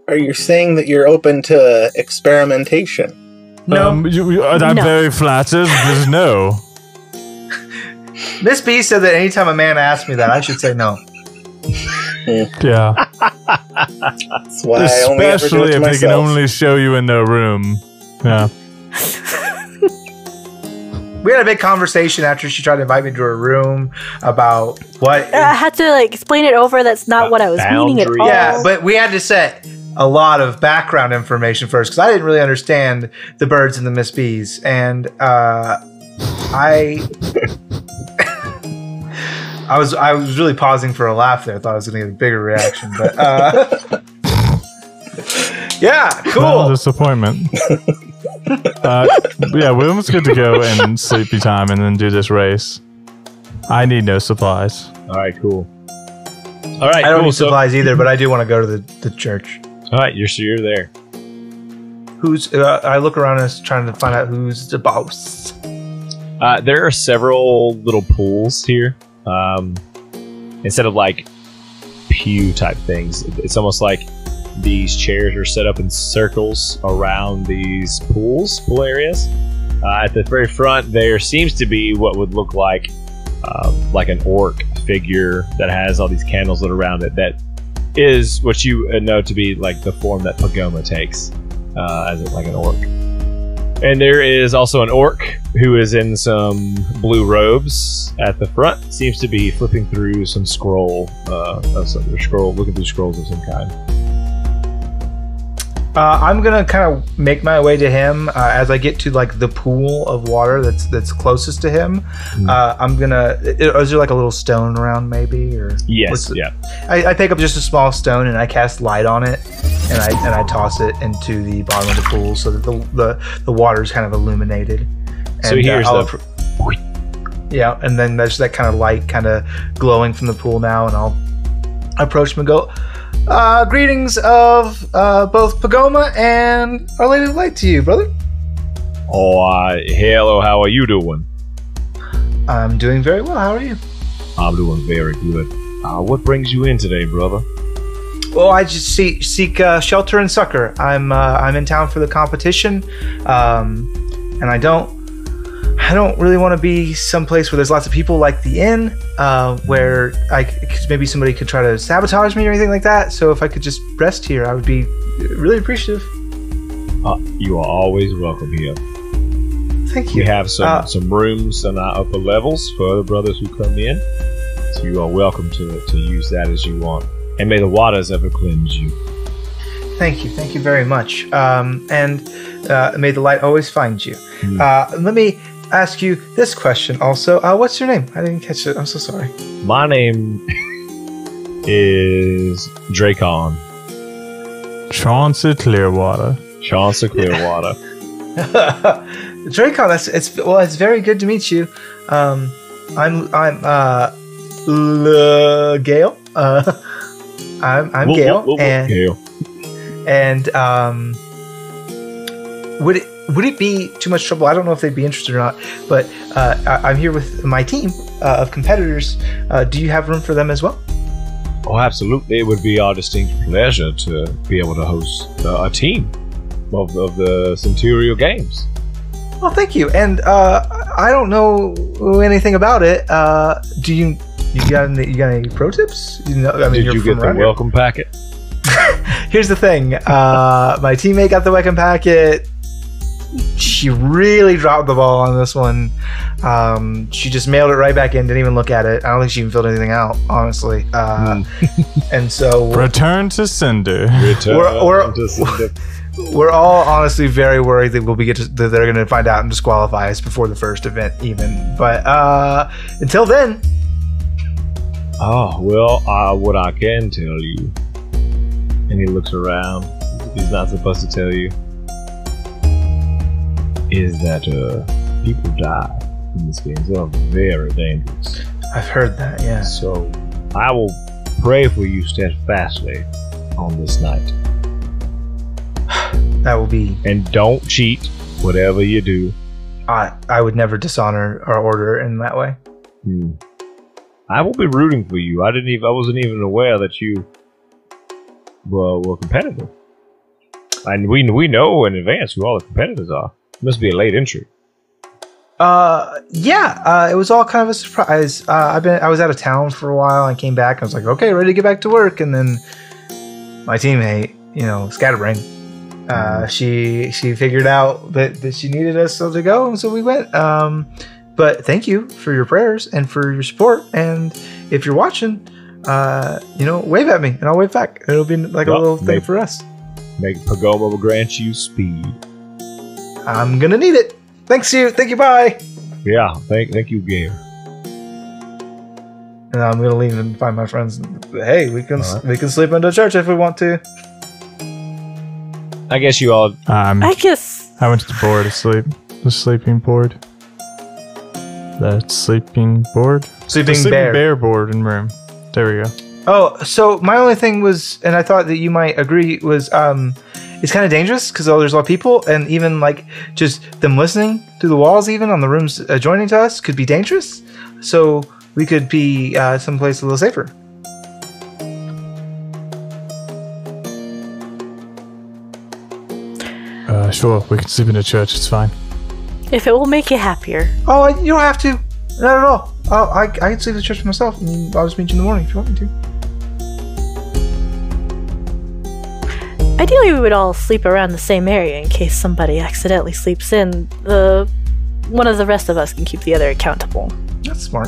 Are you saying that you're open to experimentation? No. I'm No. very flattered. There's no. Miss B said that anytime a man asks me that, I should say no. Yeah. That's why I only ever do Especially it to if they can myself. only show you in their room. Yeah. we had a big conversation after she tried to invite me to her room about what. I had to like explain it over. That's not what I was meaning at all. Yeah, but we had to set a lot of background information first because I didn't really understand the birds and the Miss Bees, and I was really pausing for a laugh there. I thought I was going to get a bigger reaction, but yeah, cool. Well, disappointment. Yeah, we're almost good to go in sleepy time and then do this race. I need no supplies. All right, cool. All right, I don't need supplies either, but I do want to go to the church. All right, you're there. Who's? I look around and trying to find out who's the boss. There are several little pools here. Instead of like pew type things, it's almost like these chairs are set up in circles around these pool areas. At the very front, there seems to be what would look like an orc figure that has all these candles lit around it. That is what you know to be like the form that Pagoma takes as like an orc. And there is also an orc who is in some blue robes at the front. Seems to be flipping through some looking through scrolls of some kind. I'm gonna kind of make my way to him as I get to like the pool of water that's closest to him. I'm gonna. Is there like a little stone around maybe or? Yes. Yeah. I pick up just a small stone and I cast light on it, and I toss it into the bottom of the pool so that the water is kind of illuminated. And, so here's yeah, and then there's that kind of light kind of glowing from the pool now, and I'll approach him and go. Greetings of both Pagoma and Our Lady of Light to you, brother. Oh, hello, how are you doing? I'm doing very well. How are you? I'm doing very good. What brings you in today, brother? Well, I just seek shelter and succor. I'm in town for the competition, and I don't really want to be someplace where there's lots of people like the inn, where maybe somebody could try to sabotage me or anything like that. So if I could just rest here, I would be really appreciative. You are always welcome here. Thank you. We have some rooms on our upper levels for other brothers who come in, so you are welcome to use that as you want. And may the waters ever cleanse you. Thank you very much. And may the light always find you. Let me ask you this question also. What's your name? I didn't catch it. I'm so sorry. My name is Dracon. Chauncey Clearwater. Dracon, it's very good to meet you. I'm Gale. I'm Gale. And would it be too much trouble? I don't know if they'd be interested or not, but I'm here with my team of competitors. Do you have room for them as well? Oh, absolutely. It would be our distinct pleasure to be able to host a team of the Centurial Games. Well, thank you. And I don't know anything about it. Do you got any pro tips? Did you get the welcome packet? Here's the thing. My teammate got the welcome packet. She really dropped the ball on this one. She just mailed it right back in, didn't even look at it. I don't think she even filled anything out, honestly. And so return to sender. We're all honestly very worried that that they're going to find out and disqualify us before the first event, even. But until then. Oh well, what I can tell you, and he looks around. He's not supposed to tell you. Is that people die in this game. They are very dangerous. I've heard that, yeah. So I will pray for you steadfastly on this night. That will be. And don't cheat, whatever you do. I would never dishonor our order in that way. I will be rooting for you. I wasn't even aware that you were competitive. And we know in advance who all the competitors are. It must be a late entry. Yeah. It was all kind of a surprise. I was out of town for a while and came back. I was like, okay, ready to get back to work. And then my teammate, Scatterbrain, she figured out that she needed us to go, and so we went. But thank you for your prayers and for your support. And if you're watching, wave at me and I'll wave back. It'll be like a little thing for us. Pagoma will grant you speed. I'm gonna need it. Thank you. Bye. Yeah, thank you, Gare. And I'm gonna leave and find my friends. Hey, we can sleep in the church if we want to. I guess you all. I went to the board to sleep. The sleeping board. The sleeping board. Sleeping bear board in room. There we go. Oh, so my only thing was, and I thought that you might agree, was it's kind of dangerous because there's a lot of people, and even like just them listening through the walls, even on the rooms adjoining to us, could be dangerous. So we could be someplace a little safer. Sure, we can sleep in the church. It's fine. If it will make you happier. Oh, you don't have to. Not at all. I can sleep in the church for myself, and I'll just meet you in the morning if you want me to. Ideally, we would all sleep around the same area in case somebody accidentally sleeps in. One of the rest of us can keep the other accountable. That's smart.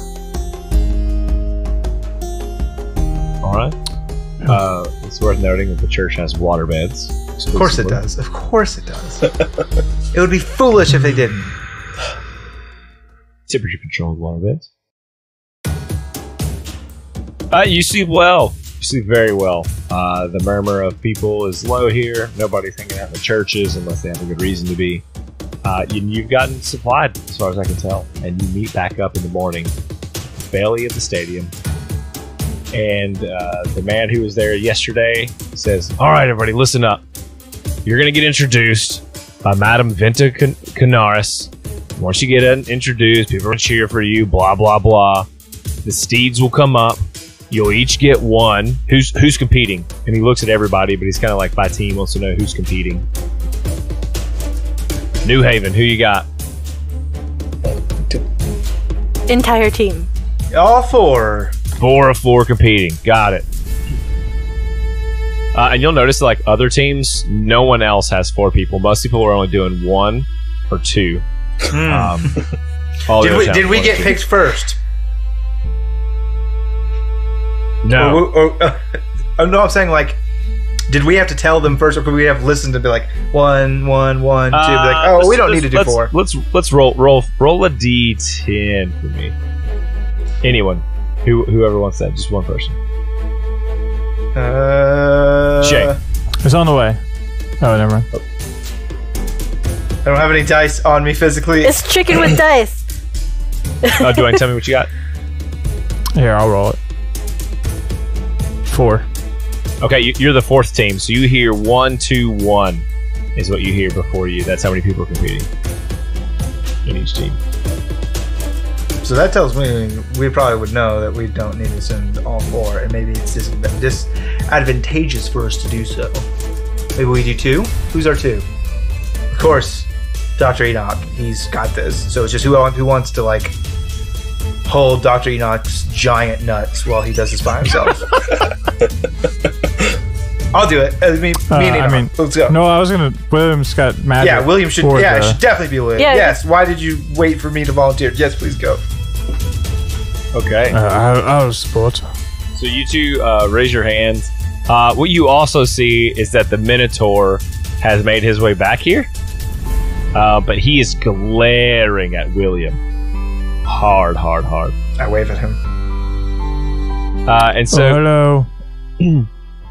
All right. It's worth noting that the church has water beds. Of course it does. It would be foolish if they didn't. Temperature controlled water beds. You sleep well. You sleep very well. The murmur of people is low here. Nobody's hanging out in the churches unless they have a good reason to be. You've gotten supplied, as far as I can tell. And you meet back up in the morning, belly of the stadium. And the man who was there yesterday says, "All right, everybody, listen up. You're going to get introduced by Madam Venta Canaris. Once you get introduced, people will cheer for you, blah, blah, blah. The steeds will come up. You'll each get one. Who's competing?" And he looks at everybody, but he's kind of like by team, wants to know who's competing. New Haven, who you got? Entire team. All 4. 4 of 4 competing. Got it. And you'll notice, like other teams, no one else has 4 people. Most people are only doing 1 or 2. Did we get picked first? No. No, I'm saying like, did we have to tell them first, or could we have listened to be like 1, 1, 1, 2? Be like, we don't need to do 4. Let's roll a D10 for me. Anyone, whoever wants that, just one person. Shay. It's on the way. Oh, never mind. I don't have any dice on me physically. It's chicken with dice. Dwayne, tell me what you got. Here, I'll roll it. 4. Okay, you're the 4th team, so you hear 1, 2, 1 is what you hear before you. That's how many people are competing in each team. So that tells me we probably would know that we don't need to send all 4, and maybe it's disadvantageous for us to do so. Maybe we do 2? Who's our 2? Of course, Dr. Enoch. He's got this. So it's just who wants to like hold Dr. Enoch's giant nuts while he does this by himself. I'll do it. Me and Enoch. Let's go. No, I was gonna. William's got magic. Yeah, William should. Yeah, it should definitely be William. Yeah. Yes. Why did you wait for me to volunteer? Yes, please go. Okay. I was support. So you two raise your hands. What you also see is that the Minotaur has made his way back here, but he is glaring at William. Hard. I wave at him. And so, hello.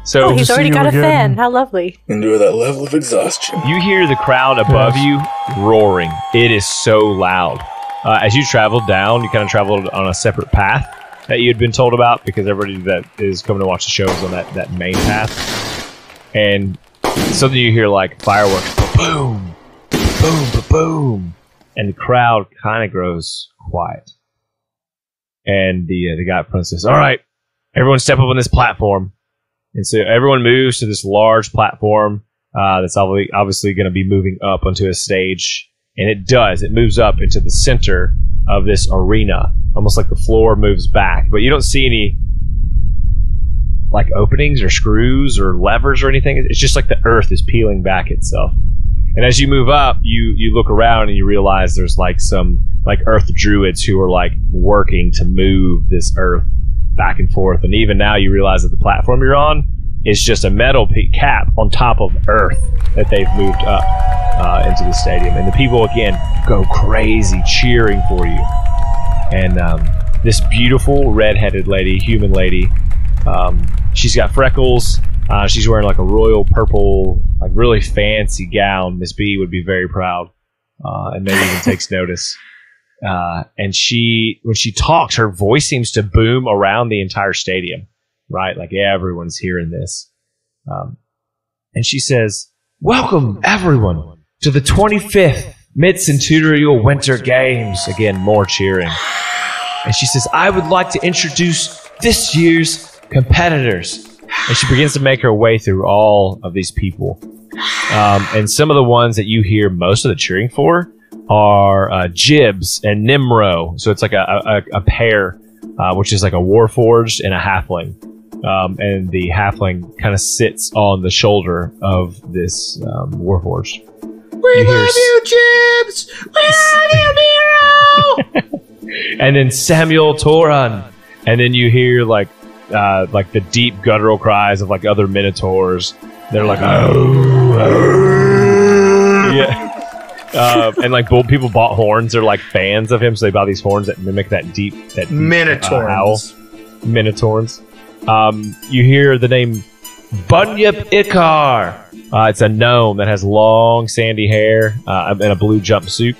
So he's already got a fan. How lovely. Endure that level of exhaustion. You hear the crowd above you roaring. It is so loud. As you traveled down, you kind of traveled on a separate path that you had been told about, because everybody that is coming to watch the show is on that main path. And suddenly you hear like fireworks. Boom, boom, boom. And the crowd kind of grows quiet. And the guy up front says, "All right, everyone step up on this platform." And so everyone moves to this large platform that's obviously going to be moving up onto a stage. And it does. It moves up into the center of this arena, almost like the floor moves back. But you don't see any like openings or screws or levers or anything. It's just like the earth is peeling back itself. And as you move up, you look around and you realize there's like some like earth druids who are like working to move this earth back and forth. And even now you realize that the platform you're on is just a metal cap on top of earth that they've moved up into the stadium. And the people again go crazy cheering for you. And this beautiful red-headed lady, human lady, she's got freckles. She's wearing like a royal purple, like really fancy gown. Miss B would be very proud, and maybe even takes notice. And when she talks, her voice seems to boom around the entire stadium, right? Like everyone's hearing this. And she says, "Welcome everyone to the 25th Mid-Centurial Winter Games." Again, more cheering. And she says, "I would like to introduce this year's competitors." And she begins to make her way through all of these people. And some of the ones that you hear most of the cheering for are Jibs and Nimro. So it's like a pair, which is like a Warforged and a Halfling. And the Halfling kind of sits on the shoulder of this Warforged. We love you, Jibs! We love you, Nero! And then Samuel Toran. And then you hear like the deep guttural cries of like other minotaurs. They're like, oh. Yeah. And like people bought horns. They're like fans of him, so they buy these horns that mimic that deep howl. Minotaurs. You hear the name Bunyip Ikar. It's a gnome that has long sandy hair and a blue jumpsuit.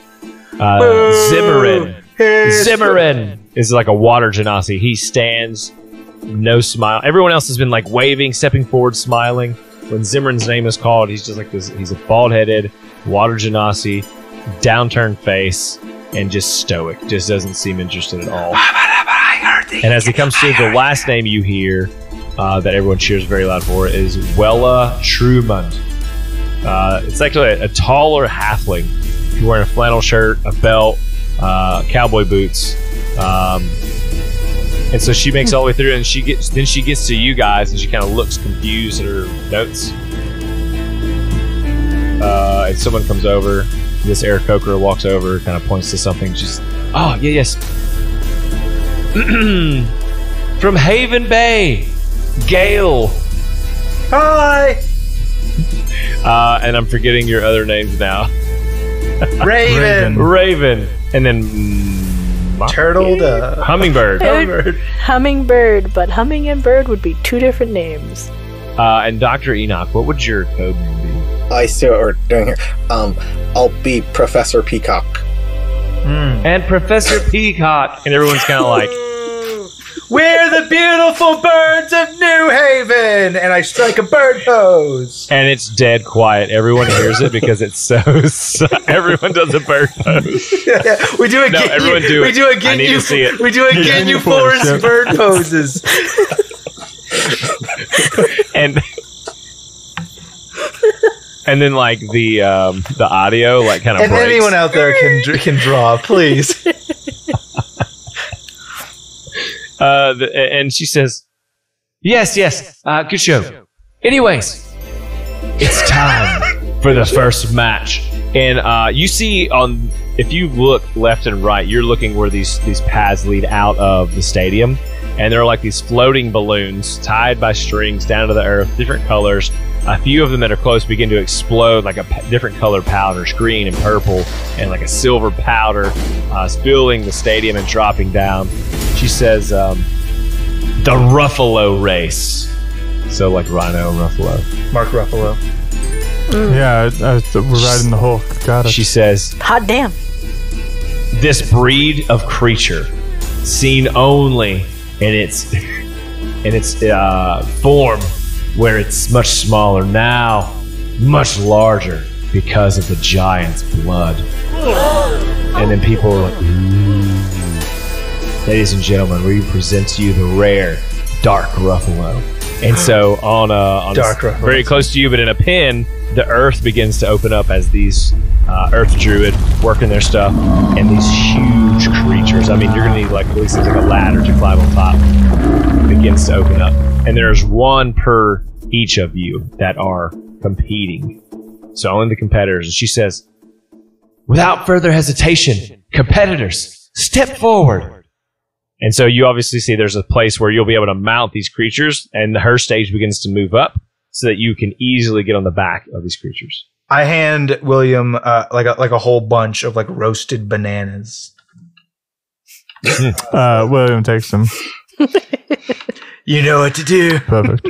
Zimmerin is like a water genasi. He stands, no smile. Everyone else has been like waving, stepping forward, smiling. When Zimmerin's name is called, he's just like this. He's a bald-headed water genasi, downturned face, and just stoic. Just doesn't seem interested at all. And as he comes to the last name you hear that everyone cheers very loud for is Wella Trumund. It's actually a taller halfling. He's wearing a flannel shirt, a belt, cowboy boots. And so she makes all the way through, and she gets to you guys, and she kind of looks confused at her notes. And someone comes over. This Aarakocra walks over, kind of points to something. She's, oh, yes. From Haven Bay, Gale. Hi. And I'm forgetting your other names now. Raven. And then Turtle. Hummingbird. Hummingbird, but humming and bird would be two different names. And Dr. Enoch, what would your code name be? I see what we're doing here. I'll be Professor Peacock. And Professor Peacock. And everyone's kind of like, we're the beautiful birds of New Haven! And I strike a bird pose. And it's dead quiet. Everyone hears it because it's so everyone does a bird pose. Yeah. We do a everyone do it. We do a I need to see it. We do a Ginyu Forest bird poses. And then like the audio like kind of breaks. And anyone out there can draw, please. And she says, yes, good show. Anyways, it's time for the first match. And you see if you look left and right, you're looking where these paths lead out of the stadium. And there are like these floating balloons tied by strings down to the earth, different colors. A few of them that are close begin to explode like a different color powders, green and purple, and like a silver powder, spilling the stadium and dropping down. She says, the Ruffalo race. So like Rhino Ruffalo. Mark Ruffalo. Yeah, we're riding the Hulk. Got it. She says, hot damn. This breed of creature, seen only in its form, where it's much smaller, now much larger because of the giant's blood. And then people are like, ladies and gentlemen, we present to you the rare Dark Ruffalo. And so on very close to you, but in a pin, the earth begins to open up as these earth druid working their stuff, and these huge creatures. I mean, you're gonna need like at least like a ladder to climb on top. Begins to open up, and there's one per each of you that are competing. So only the competitors. And she says, without further hesitation, competitors, step forward. And so you obviously see there's a place where you'll be able to mount these creatures, and her stage begins to move up so that you can easily get on the back of these creatures. I hand William like a whole bunch of like roasted bananas. William takes them. You know what to do. Perfect.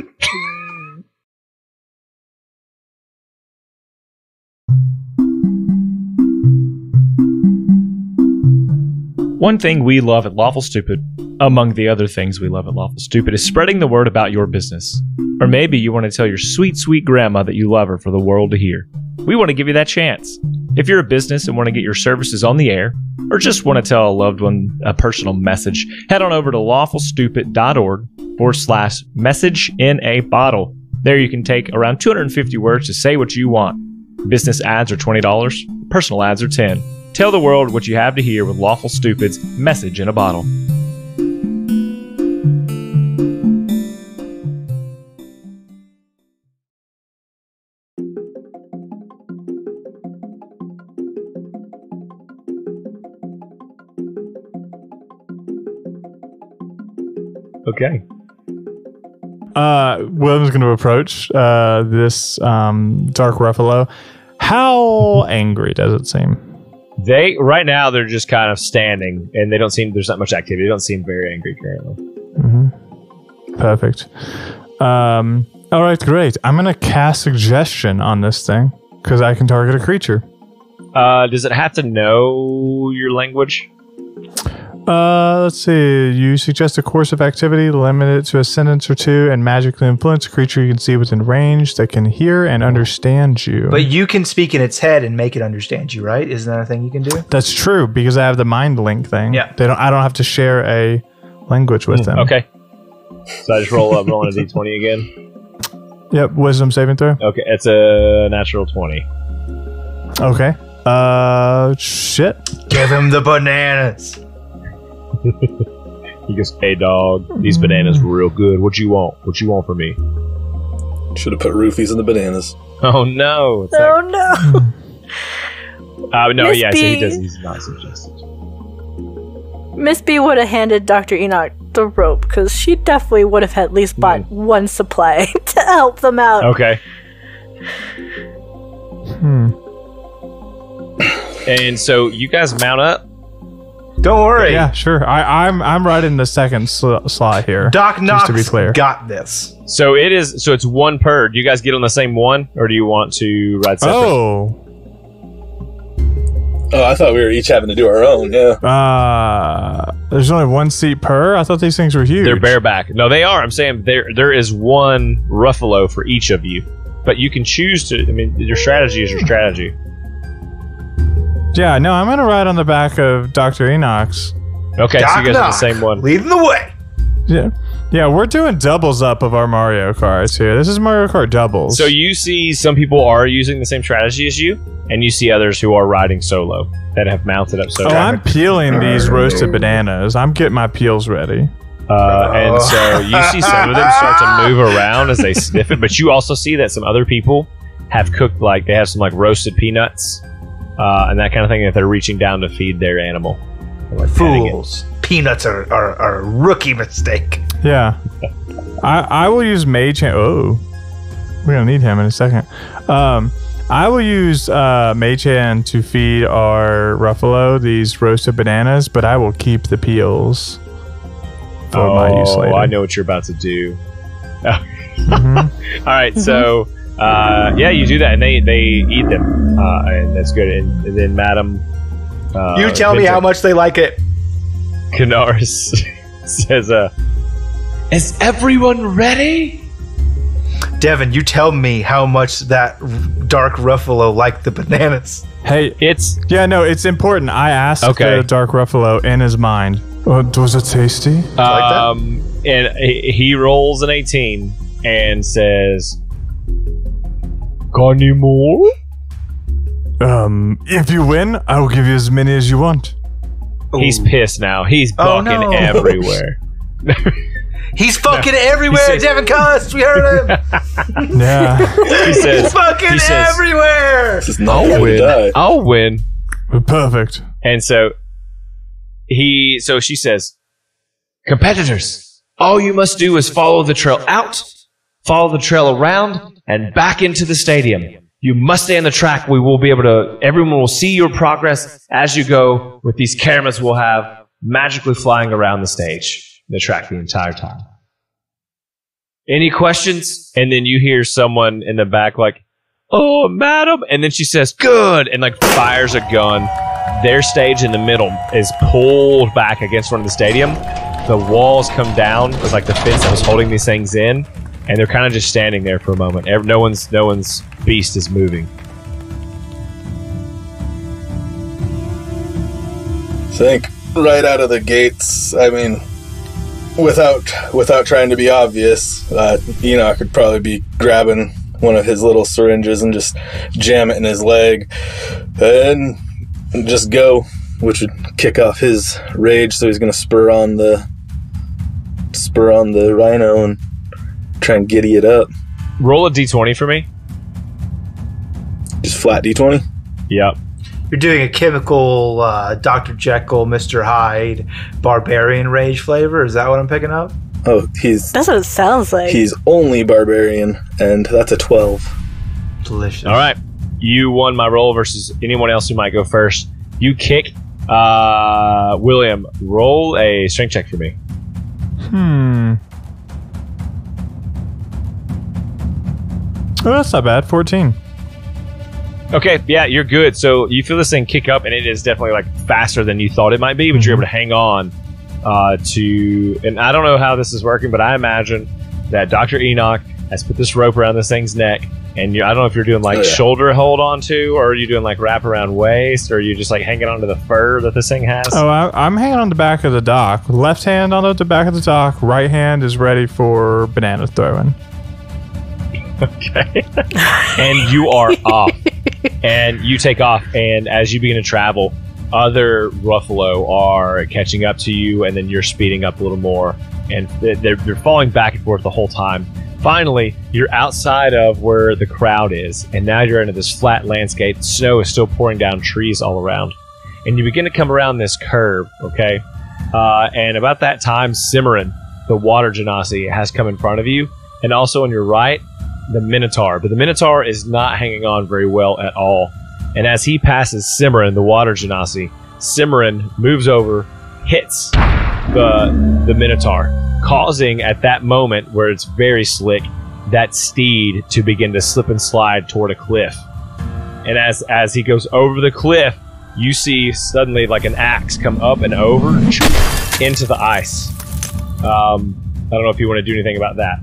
One thing we love at Lawful Stupid, among the other things we love at Lawful Stupid, is spreading the word about your business. Or maybe you want to tell your sweet, sweet grandma that you love her for the world to hear. We want to give you that chance. If you're a business and want to get your services on the air, or just want to tell a loved one a personal message, head on over to lawfulstupid.org/message in a bottle. There you can take around 250 words to say what you want. Business ads are $20. Personal ads are $10. Tell the world what you have to hear with Lawful Stupid's Message in a Bottle. Okay. William's going to approach this dark Ruffalo. How angry does it seem? Right now they're just kind of standing, and there's not much activity. They don't seem very angry currently. Mm-hmm. Perfect. All right, great. I'm going to cast Suggestion on this thing because I can target a creature. Does it have to know your language? Let's see. You suggest a course of activity, limit it to a sentence or two, and magically influence a creature you can see within range that can hear and understand you. But you can speak in its head and make it understand you, right? Isn't that a thing you can do? That's true, because I have the mind link thing. Yeah. I don't have to share a language with them. Okay. So I just rolling a d20 again? Yep, wisdom saving throw. Okay, it's a natural 20. Okay. Shit. Give him the bananas. He goes, hey dog, these bananas were real good. What you want? What you want from me? Should have put roofies in the bananas. Oh no. Oh no. No, Miss yeah, B. so he's not suggested. Miss B would have handed Dr. Enoch the rope because she definitely would have at least bought one supply to help them out. Okay. And so you guys mount up. Don't worry. Yeah, sure. I'm right in the second slot here. Doc Knox to be clear. got this. So it's one per. Do you guys get on the same one, or do you want to ride separate? Oh, I thought we were each having to do our own. Yeah. There's only one seat per. I thought these things were huge. They're bareback. No, they are. I'm saying there is one Ruffalo for each of you, but you can choose to. I mean, your strategy is your strategy. Yeah, no, I'm gonna ride on the back of Dr. Enoch's. Okay, Doc so you guys Knock, are the same one. leading the way. Yeah, we're doing doubles up of our Mario Karts here. This is Mario Kart doubles. So you see some people are using the same strategy as you, and you see others who are riding solo that have mounted up solo. I'm peeling these roasted bananas. I'm getting my peels ready. And so you see some of them start to move around as they sniff it, but you also see that some other people have cooked, like they have some like roasted peanuts and that kind of thing, if they're reaching down to feed their animal. Like Fools. Peanuts are a rookie mistake. Yeah. I will use Mage Hand. Oh, we're going to need him in a second. I will use Mage Hand to feed our Ruffalo these roasted bananas, but I will keep the peels for my use later. I know what you're about to do. All right, so yeah, you do that, and they eat them, and that's good. And then Madam, you tell me how much they like it. Canaris says, "Is everyone ready?" Devin, you tell me how much that dark Ruffalo liked the bananas. Hey, it's important. I asked the dark Ruffalo in his mind. Was it tasty? And he rolls an 18 and says, "Got any more?" If you win, I will give you as many as you want. He's pissed now. He's bucking everywhere. He's fucking everywhere, Devin Cost. We heard him. Yeah. He says, He's fucking everywhere. This is not I'll gonna win. die. I'll win. Perfect. And so she says, competitors, all you must do is follow the trail out, follow the trail around, and back into the stadium. You must stay on the track. Everyone will see your progress as you go. With these cameras we'll have magically flying around the stage, the track the entire time. Any questions? And then you hear someone in the back like, oh, madam. And then she says, good. And like fires a gun. Their stage in the middle is pulled back against one of the stadium. The walls come down with like the fence that was holding these things in. And they're kind of just standing there for a moment. No one's beast is moving. I think right out of the gates, I mean, without trying to be obvious, Enoch could probably be grabbing one of his little syringes and just jam it in his leg and just go, which would kick off his rage. So he's going to spur on the rhino and try and giddy it up. Roll a d20 for me. Just flat d20? Yep. You're doing a chemical Dr. Jekyll, Mr. Hyde, barbarian rage flavor. Is that what I'm picking up? Oh, That's what it sounds like. he's only barbarian, and that's a 12. Delicious. All right. You won my roll versus anyone else who might go first. You kick. William, roll a strength check for me. Oh, that's not bad. 14. Okay, yeah, you're good. So you feel this thing kick up, and it is definitely like faster than you thought it might be, but you're able to hang on to. And I don't know how this is working, but I imagine that Dr. Enoch has put this rope around this thing's neck, and I don't know if you're doing like shoulder hold on to, or are you doing like wrap around waist, or are you just like hanging onto the fur that this thing has? Oh, I'm hanging on the back of the dock. Left hand on the back of the dock. Right hand is ready for banana throwing. Okay. And you are off. And you take off, and as you begin to travel, other Ruffalo are catching up to you, and then you're speeding up a little more, and they're falling back and forth the whole time. Finally, you're outside of where the crowd is, and now you're into this flat landscape. Snow is still pouring down trees all around, and you begin to come around this curve, okay? And about that time, Cimarron, the water genasi, has come in front of you, and also on your right, the Minotaur. But the Minotaur is not hanging on very well at all. And as he passes Cimarron, the water genasi, Cimarron moves over, hits the Minotaur, causing at that moment where it's very slick, that steed to begin to slip and slide toward a cliff. And as he goes over the cliff, you see suddenly like an axe come up and over into the ice. I don't know if you want to do anything about that.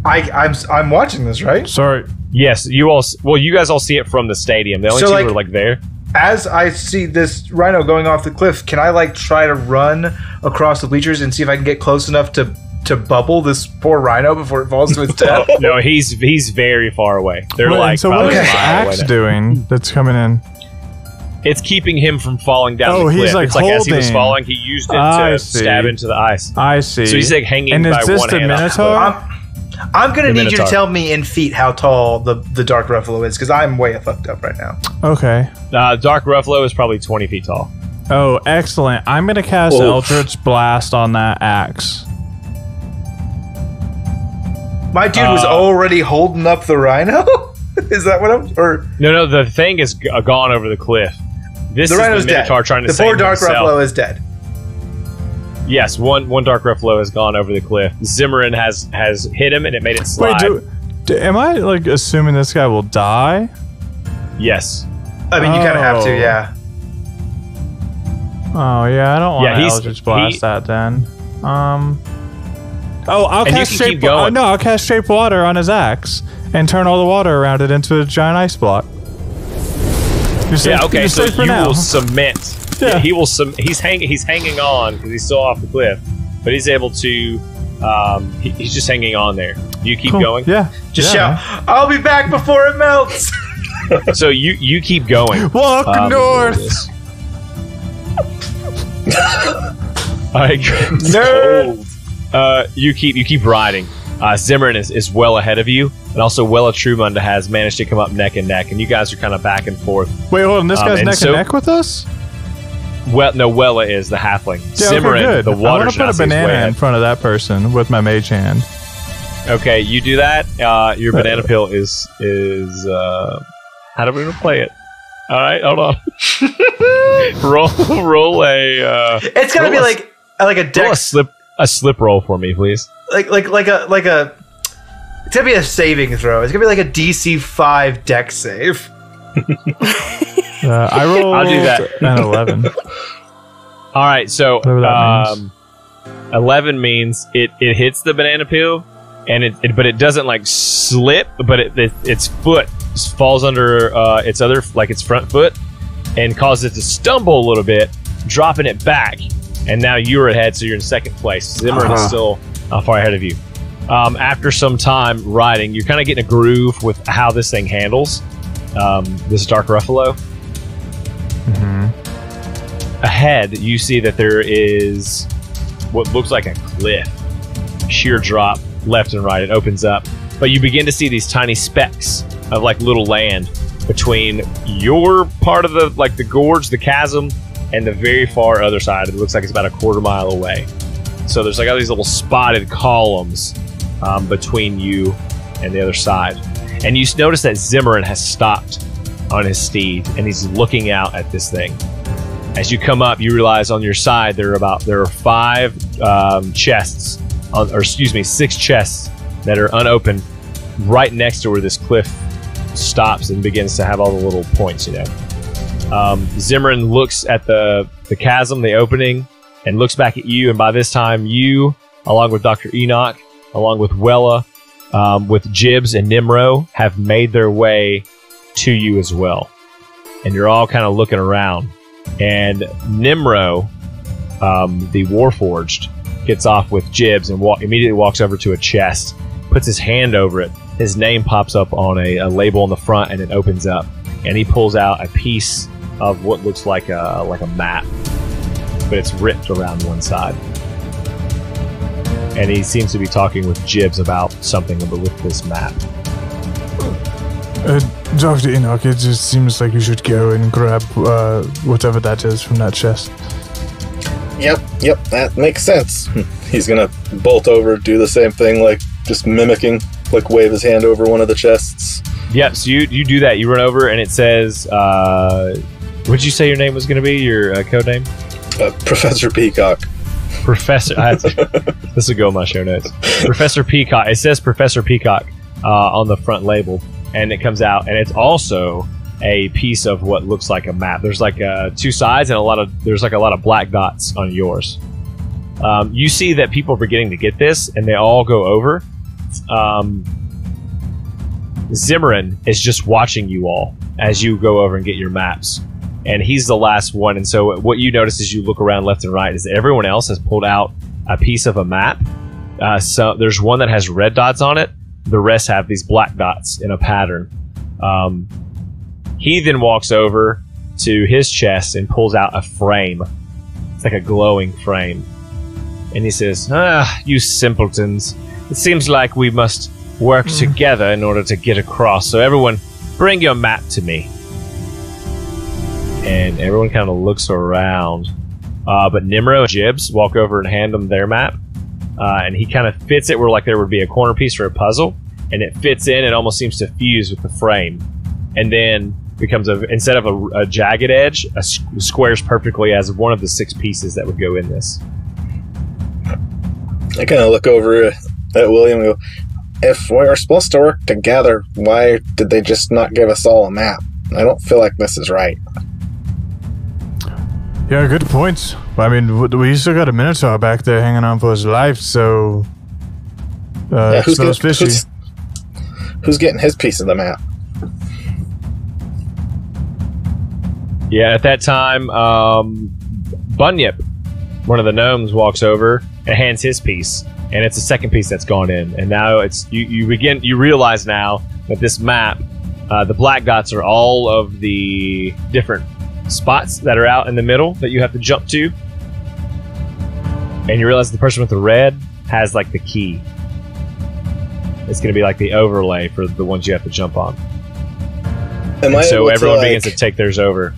I'm watching this, right? Sorry. Yes, you guys all see it from the stadium. The only two are like there. As I see this rhino going off the cliff, can I like try to run across the bleachers and see if I can get close enough to bubble this poor rhino before it falls to its death? No, he's very far away. They're Wait, like so what probably is a the mile away axe now. doing that's coming in? It's keeping him from falling down Oh, the cliff. he's, like, it's like as he was holding. falling, he used it I to see. stab into the ice. I see. So he's like hanging and by is this one the hand. Minotaur? I'm gonna The need you to Minotaur. tell me in feet how tall the Dark Ruffalo is, because I'm way fucked up right now. Okay. Dark Ruffalo is probably 20 feet tall. Oh, excellent. I'm going to cast Eldritch Blast on that axe. My dude was already holding up the rhino? Is that what I'm... Or No, the thing is gone over the cliff. This the is rhino's the Minotaur dead. trying to The save poor Dark himself. Ruffalo is dead. Yes, one Dark Ruffalo has gone over the cliff. Cimarron has hit him, and it made it slide. Wait, am I like assuming this guy will die? Yes. I mean, you kind of have to, yeah. Oh yeah, I don't want to he's- Eldritch Blast that then. I'll And you cast can keep going. No, I'll cast Shape Water on his axe and turn all the water around it into a giant ice block. You're safe, Yeah. Okay. you're So safe for you now. will cement. Yeah. He will. He's hanging on because he's still off the cliff, but he's able to. He's just hanging on there. You keep Cool. going. Yeah. Just yeah. shout, I'll be back before it melts! So you keep going. Walk north. Alright, Nerd! you keep riding. Zimmerman is well ahead of you, and also Wella Trumunda has managed to come up neck and neck, and you guys are kind of back and forth. Wait, hold on. This guy's neck and neck with us? Well, no, Wella is the halfling. Yeah, Zimmerman, okay, good. the water. I want to put a banana in front of that person with my mage hand. Okay, you do that. Your banana peel is how do we play it? All right, hold on. roll a. It's gonna be like a dex. Roll a slip roll for me, please. Like a. It's gonna be a saving throw. It's gonna be like a DC 5 dex save. I rolled I'll do that. An 11. All right, so Whatever that means. 11 means it hits the banana peel, and but it doesn't like slip, but its foot falls under its other, like its front foot, and causes it to stumble a little bit, dropping it back. And now you're ahead, so you're in second place. Zimmerman is still far ahead of you. After some time riding, you're kind of getting a groove with how this thing handles this Dark Ruffalo. Mm-hmm. Ahead, you see that there is what looks like a cliff, sheer drop left and right. It opens up, but you begin to see these tiny specks of like little land between your part of the gorge, the chasm, and the very far other side. It looks like it's about a quarter mile away. So there's like all these little spotted columns between you and the other side. And you notice that Zimmerman has stopped on his steed, and he's looking out at this thing. As you come up, you realize on your side there are 5 chests, or excuse me, 6 chests that are unopened right next to where this cliff stops and begins to have all the little points, you know. Zimmerman looks at the chasm, the opening, and looks back at you, and by this time you, along with Dr. Enoch, along with Wella, with Jibs and Nimro, have made their way to you as well. And you're all kind of looking around. And Nimro, the Warforged, gets off with Jibs and immediately walks over to a chest, puts his hand over it. His name pops up on a label on the front, and it opens up. And he pulls out a piece of what looks like a map, but it's ripped around one side. And he seems to be talking with Jibs about something with this map. Dr. Enoch, it just seems like you should go and grab whatever that is from that chest. Yep, that makes sense. He's gonna bolt over, do the same thing, like just mimicking, like wave his hand over one of the chests. Yep, so you do that. You run over, and it says, what'd you say your name was going to be, your code name? Professor Peacock. Professor, this will go in my show notes. Professor Peacock. It says Professor Peacock on the front label, and it comes out, and it's also a piece of what looks like a map. There's like 2 sides, and there's like a lot of black dots on yours. You see that people are beginning to get this, and they all go over. Zimmerman is just watching you all as you go over and get your maps, and he's the last one. And so what you notice as you look around left and right is that everyone else has pulled out a piece of a map. So there's one that has red dots on it. The rest have these black dots in a pattern. He then walks over to his chest and pulls out a frame. It's like a glowing frame. And he says, you simpletons. It seems like we must work together in order to get across. So everyone, bring your map to me. And everyone kind of looks around. But Nimro and Jibs walk over and hand them their map. And he kind of fits it where like there would be a corner piece for a puzzle. And it fits in and almost seems to fuse with the frame. And then becomes, instead of a jagged edge, squares perfectly as one of the 6 pieces that would go in this. I kind of look over at William and go, if we're supposed to work together, why did they just not give us all a map? I don't feel like this is right. Yeah, good point. I mean, we still got a Minotaur back there hanging on for his life, so... who's getting his piece of the map? Yeah, at that time, Bunyip, one of the gnomes, walks over and hands his piece. And it's the second piece that's gone in. And now it's you realize now that this map, the black dots are all of the different spots that are out in the middle that you have to jump to. And you realize the person with the red has like the key. It's going to be like the overlay for the ones you have to jump on. So everyone begins to take theirs over.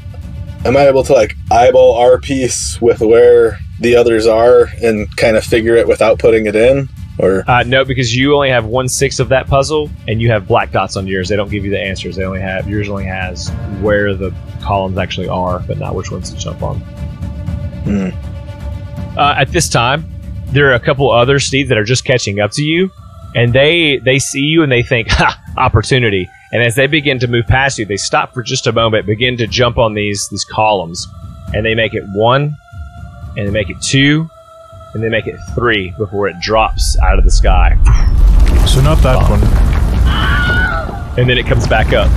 Am I able to like eyeball our piece with where the others are and kind of figure it without putting it in? Or no, because you only have 1/6 of that puzzle, and you have black dots on yours. They don't give you the answers. Yours only has where the columns actually are, but not which ones to jump on. At this time, there are a couple other steeds that are just catching up to you, and they see you and they think, "Ha, opportunity!" And as they begin to move past you, they stop for just a moment, begin to jump on these columns, and they make it 1, and they make it 2, and they make it 3 before it drops out of the sky. So not that one. And then it comes back up.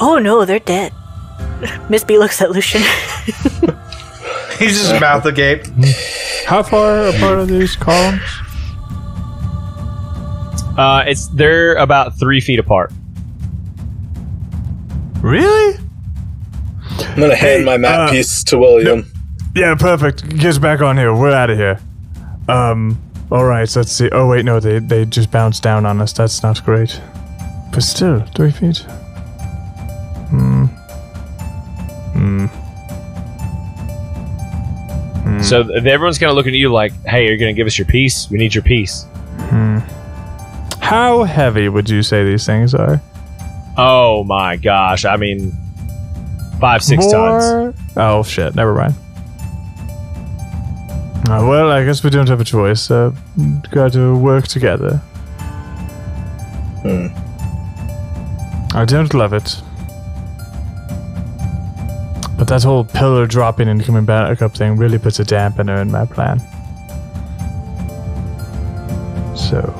Oh no, they're dead. Miss B looks at Lucian. He's just mouth agape. How far apart are these columns? They're about 3 feet apart. Really? I'm going to hand my map piece to William. Yeah, perfect. Get us back on here. We're out of here. All right, let's see. Oh, wait, no, they just bounced down on us. That's not great. But still, 3 feet. So everyone's kind of looking at you like, hey, are you going to give us your piece? We need your piece. How heavy would you say these things are? Oh my gosh. I mean, 5-6 tons. Oh, shit. Never mind. Well, I guess we don't have a choice. Got to work together. I don't love it. But that whole pillar dropping and coming back up thing really puts a dampener in my plan. So...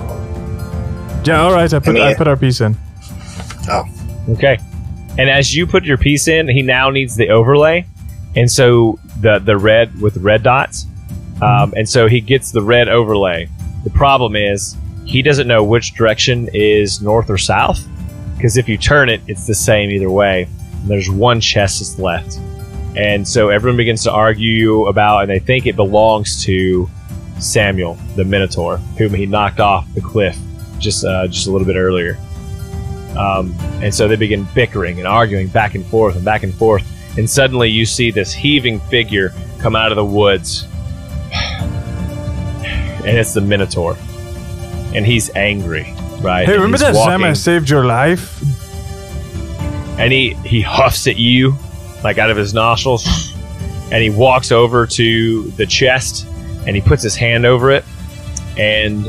yeah, alright, I put our piece in. Oh. Okay. And as you put your piece in, he now needs the overlay. And so the red with red dots. And so he gets the red overlay. The problem is he doesn't know which direction is north or south. Because if you turn it, it's the same either way. And there's one chest that's left. And so everyone begins to argue about, and they think it belongs to Samuel, the Minotaur, whom he knocked off the cliff just a little bit earlier. And so they begin bickering and arguing back and forth and back and forth. And suddenly you see this heaving figure come out of the woods. And it's the Minotaur. And he's angry, right? Hey, remember that time I saved your life? And he huffs at you, like out of his nostrils. And he walks over to the chest, and he puts his hand over it, and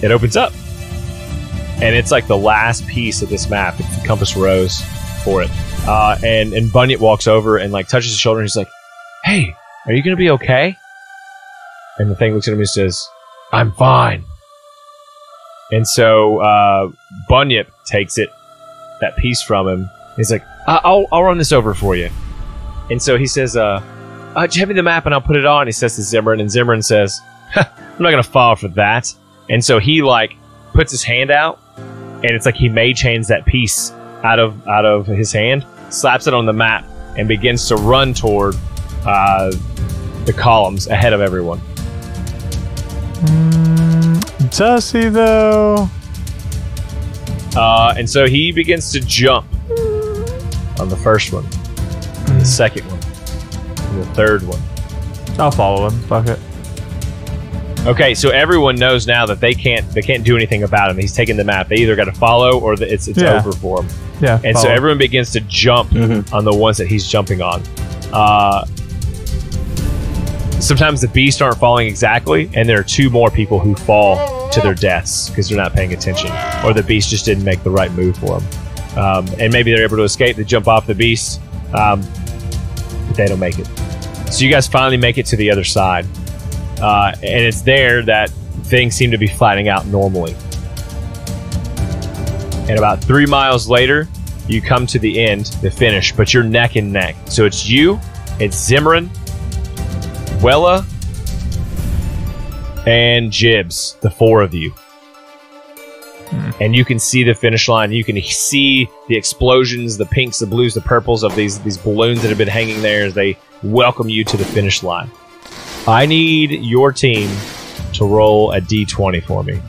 it opens up. And it's like the last piece of this map. It's the compass rose for it. And Bunyip walks over and like touches his shoulder, and he's like, "Hey, are you going to be okay?" And the thing looks at him and says, "I'm fine." And so Bunyip takes that piece from him. He's like, I'll run this over for you. And so he says, "Hand me the map and I'll put it on." He says to Zimmerman, and Zimmerman says, "I'm not going to fall for that." And so he like puts his hand out, and it's like he mage hands that piece out of his hand, slaps it on the map, and begins to run toward the columns ahead of everyone. Does he though? And so he begins to jump on the first one, the second one, and the third one. I'll follow him. Fuck it. Okay, so everyone knows now that they can't do anything about him. He's taking the map. They either got to follow or it's over for him. Yeah. And follow. so everyone begins to jump on the ones that he's jumping on. Sometimes the beasts aren't falling exactly, and there are 2 more people who fall to their deaths because they're not paying attention, or the beast just didn't make the right move for them. And maybe they're able to escape. They jump off the beast, but they don't make it. So you guys finally make it to the other side. And it's there that things seem to be flattening out normally. And about 3 miles later, you come to the end, the finish, but you're neck and neck. So it's you, it's Zimmerman, Wella, and Jibs, the 4 of you. And you can see the finish line. You can see the explosions, the pinks, the blues, the purples of these balloons that have been hanging there as they welcome you to the finish line. I need your team to roll a d20 for me.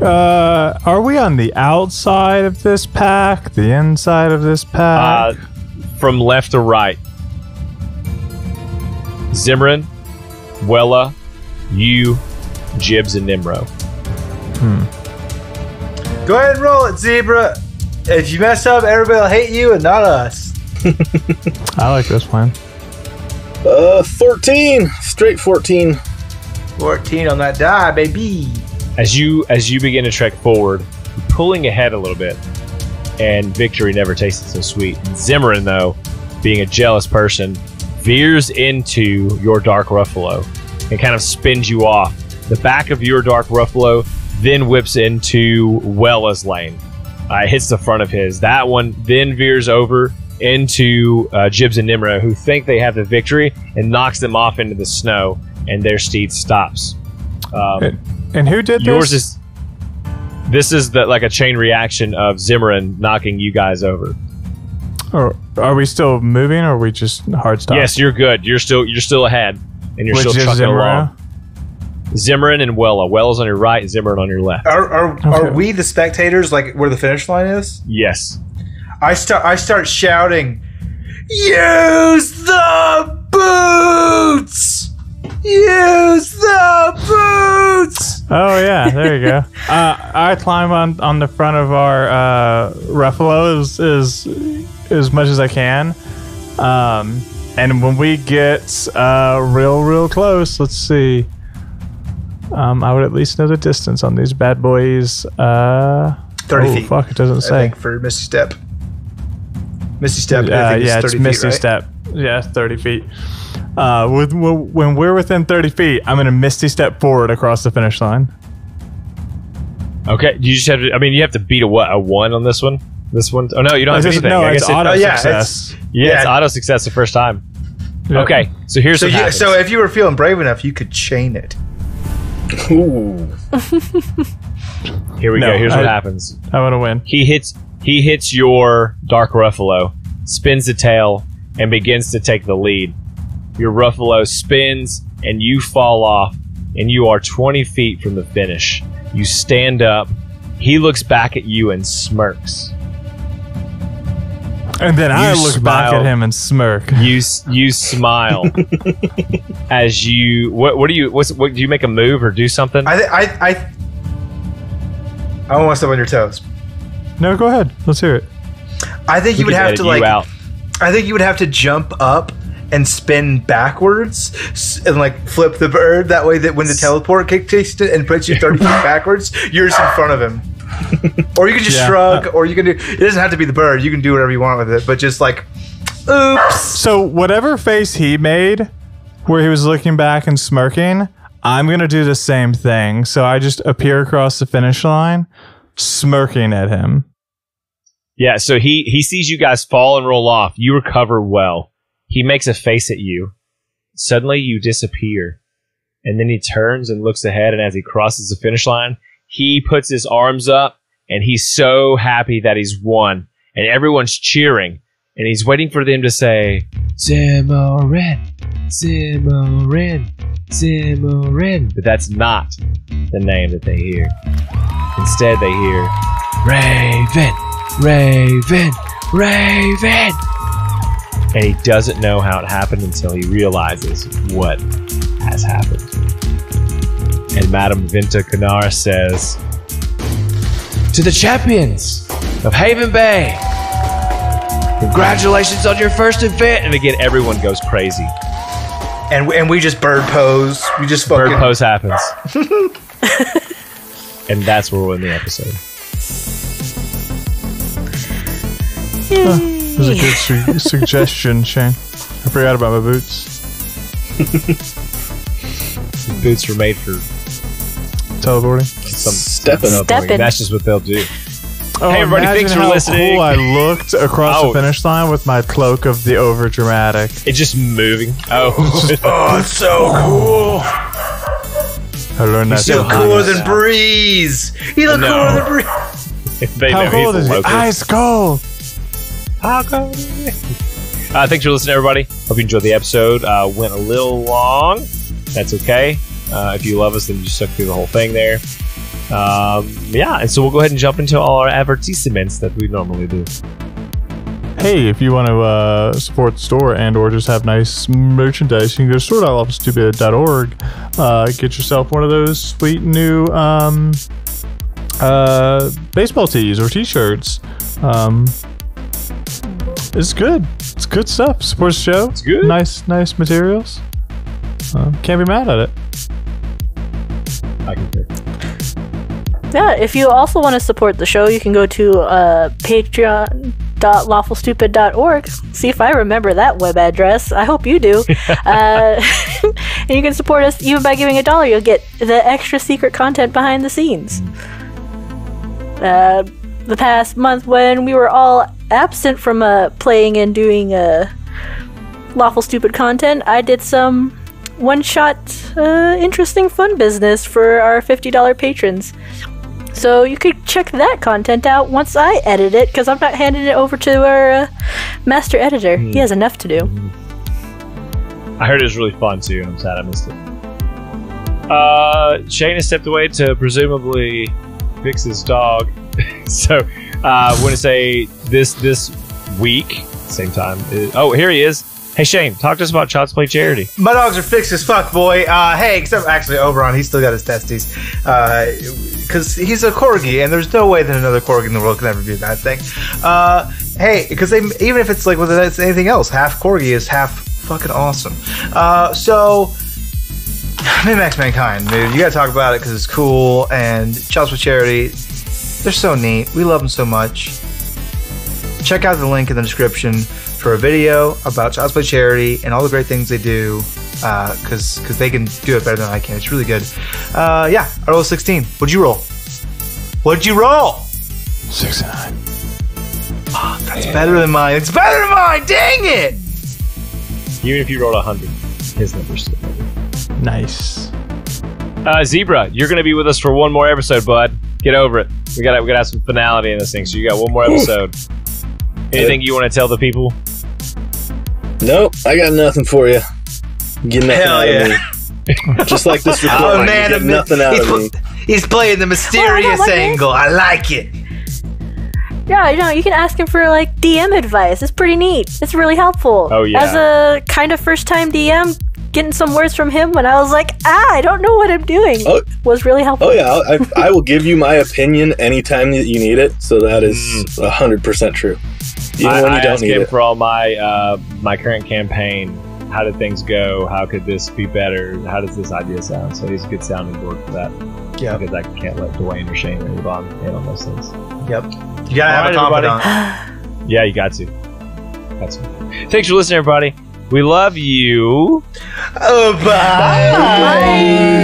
Are we on the outside of this pack? The inside of this pack? From left to right. Zimran, Wella, you, Jibs, and Nimro. Go ahead and roll it, Zebra. If you mess up, everybody will hate you and not us. I like this plan. 14. Straight 14. 14 on that die, baby. As you begin to trek forward, you're pulling ahead a little bit, and victory never tasted so sweet. And Zimran, though, being a jealous person, veers into your Dark Ruffalo and kind of spins you off. The back of your Dark Ruffalo then whips into Wella's lane. It hits the front of his. That one then veers over into Jibs and Nimro, who think they have the victory, and knocks them off into the snow, and their steed stops. And who did yours this? This is like a chain reaction of Zimran knocking you guys over. Or are we still moving, or are we just hard stop? Yes, you're good. You're still ahead, and you're Which still is trucking Zimran? along. Zimran and Wella. Wella's on your right, Zimran on your left. Are we the spectators, like where the finish line is? Yes. I start shouting, "Use the boots! Use the boots!" Oh yeah, there you go. I climb on the front of our Ruffalo as much as I can, and when we get real close, let's see. I would at least know the distance on these bad boys. 30 feet. Fuck, it doesn't say. I think for Misty Step. Misty Step. Yeah, I think it's 30 Misty feet, right? Step. Yeah, 30 feet. When we're within 30 feet, I'm going to Misty Step forward across the finish line. Okay. You just have to. I mean, you have to beat a 1 on this one. This one. Oh no, you don't have anything. No, I it's guess auto yeah, success. it's auto success the first time. Yep. Okay. So here's what happens. So if you were feeling brave enough, you could chain it. Ooh. Here we go. Here's what happens. I want to win. He hits your Dark Ruffalo, spins the tail, and begins to take the lead. Your Ruffalo spins, and you fall off, and you are 20 feet from the finish. You stand up. He looks back at you and smirks. And then I look back at him and smirk. You smile as you. What do you? What do you make a move or do something? I want to step on your toes. No, go ahead. Let's hear it. I think you would have to out. I think you would have to jump up and spin backwards and like flip the bird. That way, that when the teleport takes it and puts you 30 feet backwards, you're just in front of him. Or you can just shrug, or you can do. It doesn't have to be the bird. You can do whatever you want with it, but just like, oops. So whatever face he made, where he was looking back and smirking, I'm gonna do the same thing. So I just appear across the finish line, smirking at him. Yeah. So he sees you guys fall and roll off. You recover well. He makes a face at you. Suddenly, you disappear, and then he turns and looks ahead. And as he crosses the finish line, he puts his arms up, and he's so happy that he's won. And everyone's cheering, and he's waiting for them to say, Zimran, Zimran, Zimran. But that's not the name that they hear. Instead, they hear, Raven, Raven, Raven. And he doesn't know how it happened until he realizes what has happened. And Madame Vinta Canara says, to the champions of Haven Bay, congratulations on your first event. And again, everyone goes crazy. And we just bird pose. We just fucking... Bird pose happens. And that's where we'll end the episode. That was a good suggestion, Shane. I forgot about my boots. The boots were made for teleporting. some Stepping. That's just what they'll do. Oh, hey, everybody, thanks for listening. Cool I looked across the finish line with my cloak of the overdramatic. It's just moving. Oh, oh, it's so cool. I learned that. You look cooler than Breeze. You look cooler than Breeze. How cold is it? Ice cold. How cold? Thanks for listening, everybody. Hope you enjoyed the episode. Went a little long. That's okay. If you love us, then you just stuck through the whole thing there. And so we'll go ahead and jump into all our advertisements that we normally do. Hey, if you want to support the store and or just have nice merchandise, you can go to store.lawfulstupid.org. Get yourself one of those sweet new baseball tees or t-shirts. It's good. It's good stuff. Supports the show. It's good. Nice materials. Can't be mad at it. I concur. Yeah, if you also want to support the show, you can go to patreon.lawfulstupid.org. See if I remember that web address. I hope you do. And you can support us even by giving $1. You'll get the extra secret content behind the scenes. The past month, when we were all absent from playing and doing Lawful Stupid content, I did some one-shot interesting fun business for our $50 patrons. So you could check that content out once I edit it, because I'm not handing it over to our master editor. He has enough to do. I heard it was really fun too, and I'm sad I missed it. Shane has stepped away to presumably fix his dog. So I want to say this week, same time. Here he is. Hey Shane, talk to us about Child's Play Charity. My dogs are fixed as fuck, boy. Hey, except actually Oberon, he's still got his testes. Because he's a corgi, and there's no way that another corgi in the world can ever be a bad thing. Hey, because even if it's like whether that's anything else, half corgi is half fucking awesome. So Min-Max Mankind, dude, you gotta talk about it because it's cool. And Child's Play Charity, they're so neat. We love them so much. Check out the link in the description for a video about Child's Play Charity and all the great things they do, because they can do it better than I can. It's really good. I rolled 16. What'd you roll? 69. Oh, that's better than mine. It's better than mine. Dang it! Even if you rolled 100, his number's still better. Nice. Zebra, you're going to be with us for one more episode, bud. Get over it. We gotta have some finality in this thing. So you got one more episode. Anything you want to tell the people? Nope, I got nothing for you. Get nothing out of me. Just like this recording, you get nothing out of me. He's playing the mysterious angle. I like it. Yeah, you can ask him for like DM advice. It's pretty neat. It's really helpful. Oh yeah. As a kind of first time DM, getting some words from him when I was like, I don't know what I'm doing, was really helpful. Oh yeah, I will give you my opinion anytime that you need it. So that is 100% true. Even when you don't need it. For all my current campaign, how did things go? How could this be better? How does this idea sound? So he's a good sounding board for that. Yeah, because I can't let Dwayne or Shane or Yvonne in on those things. Yep, you gotta have a confidant. Yeah, you got to. Thanks for listening, everybody. We love you. Oh, bye. Bye.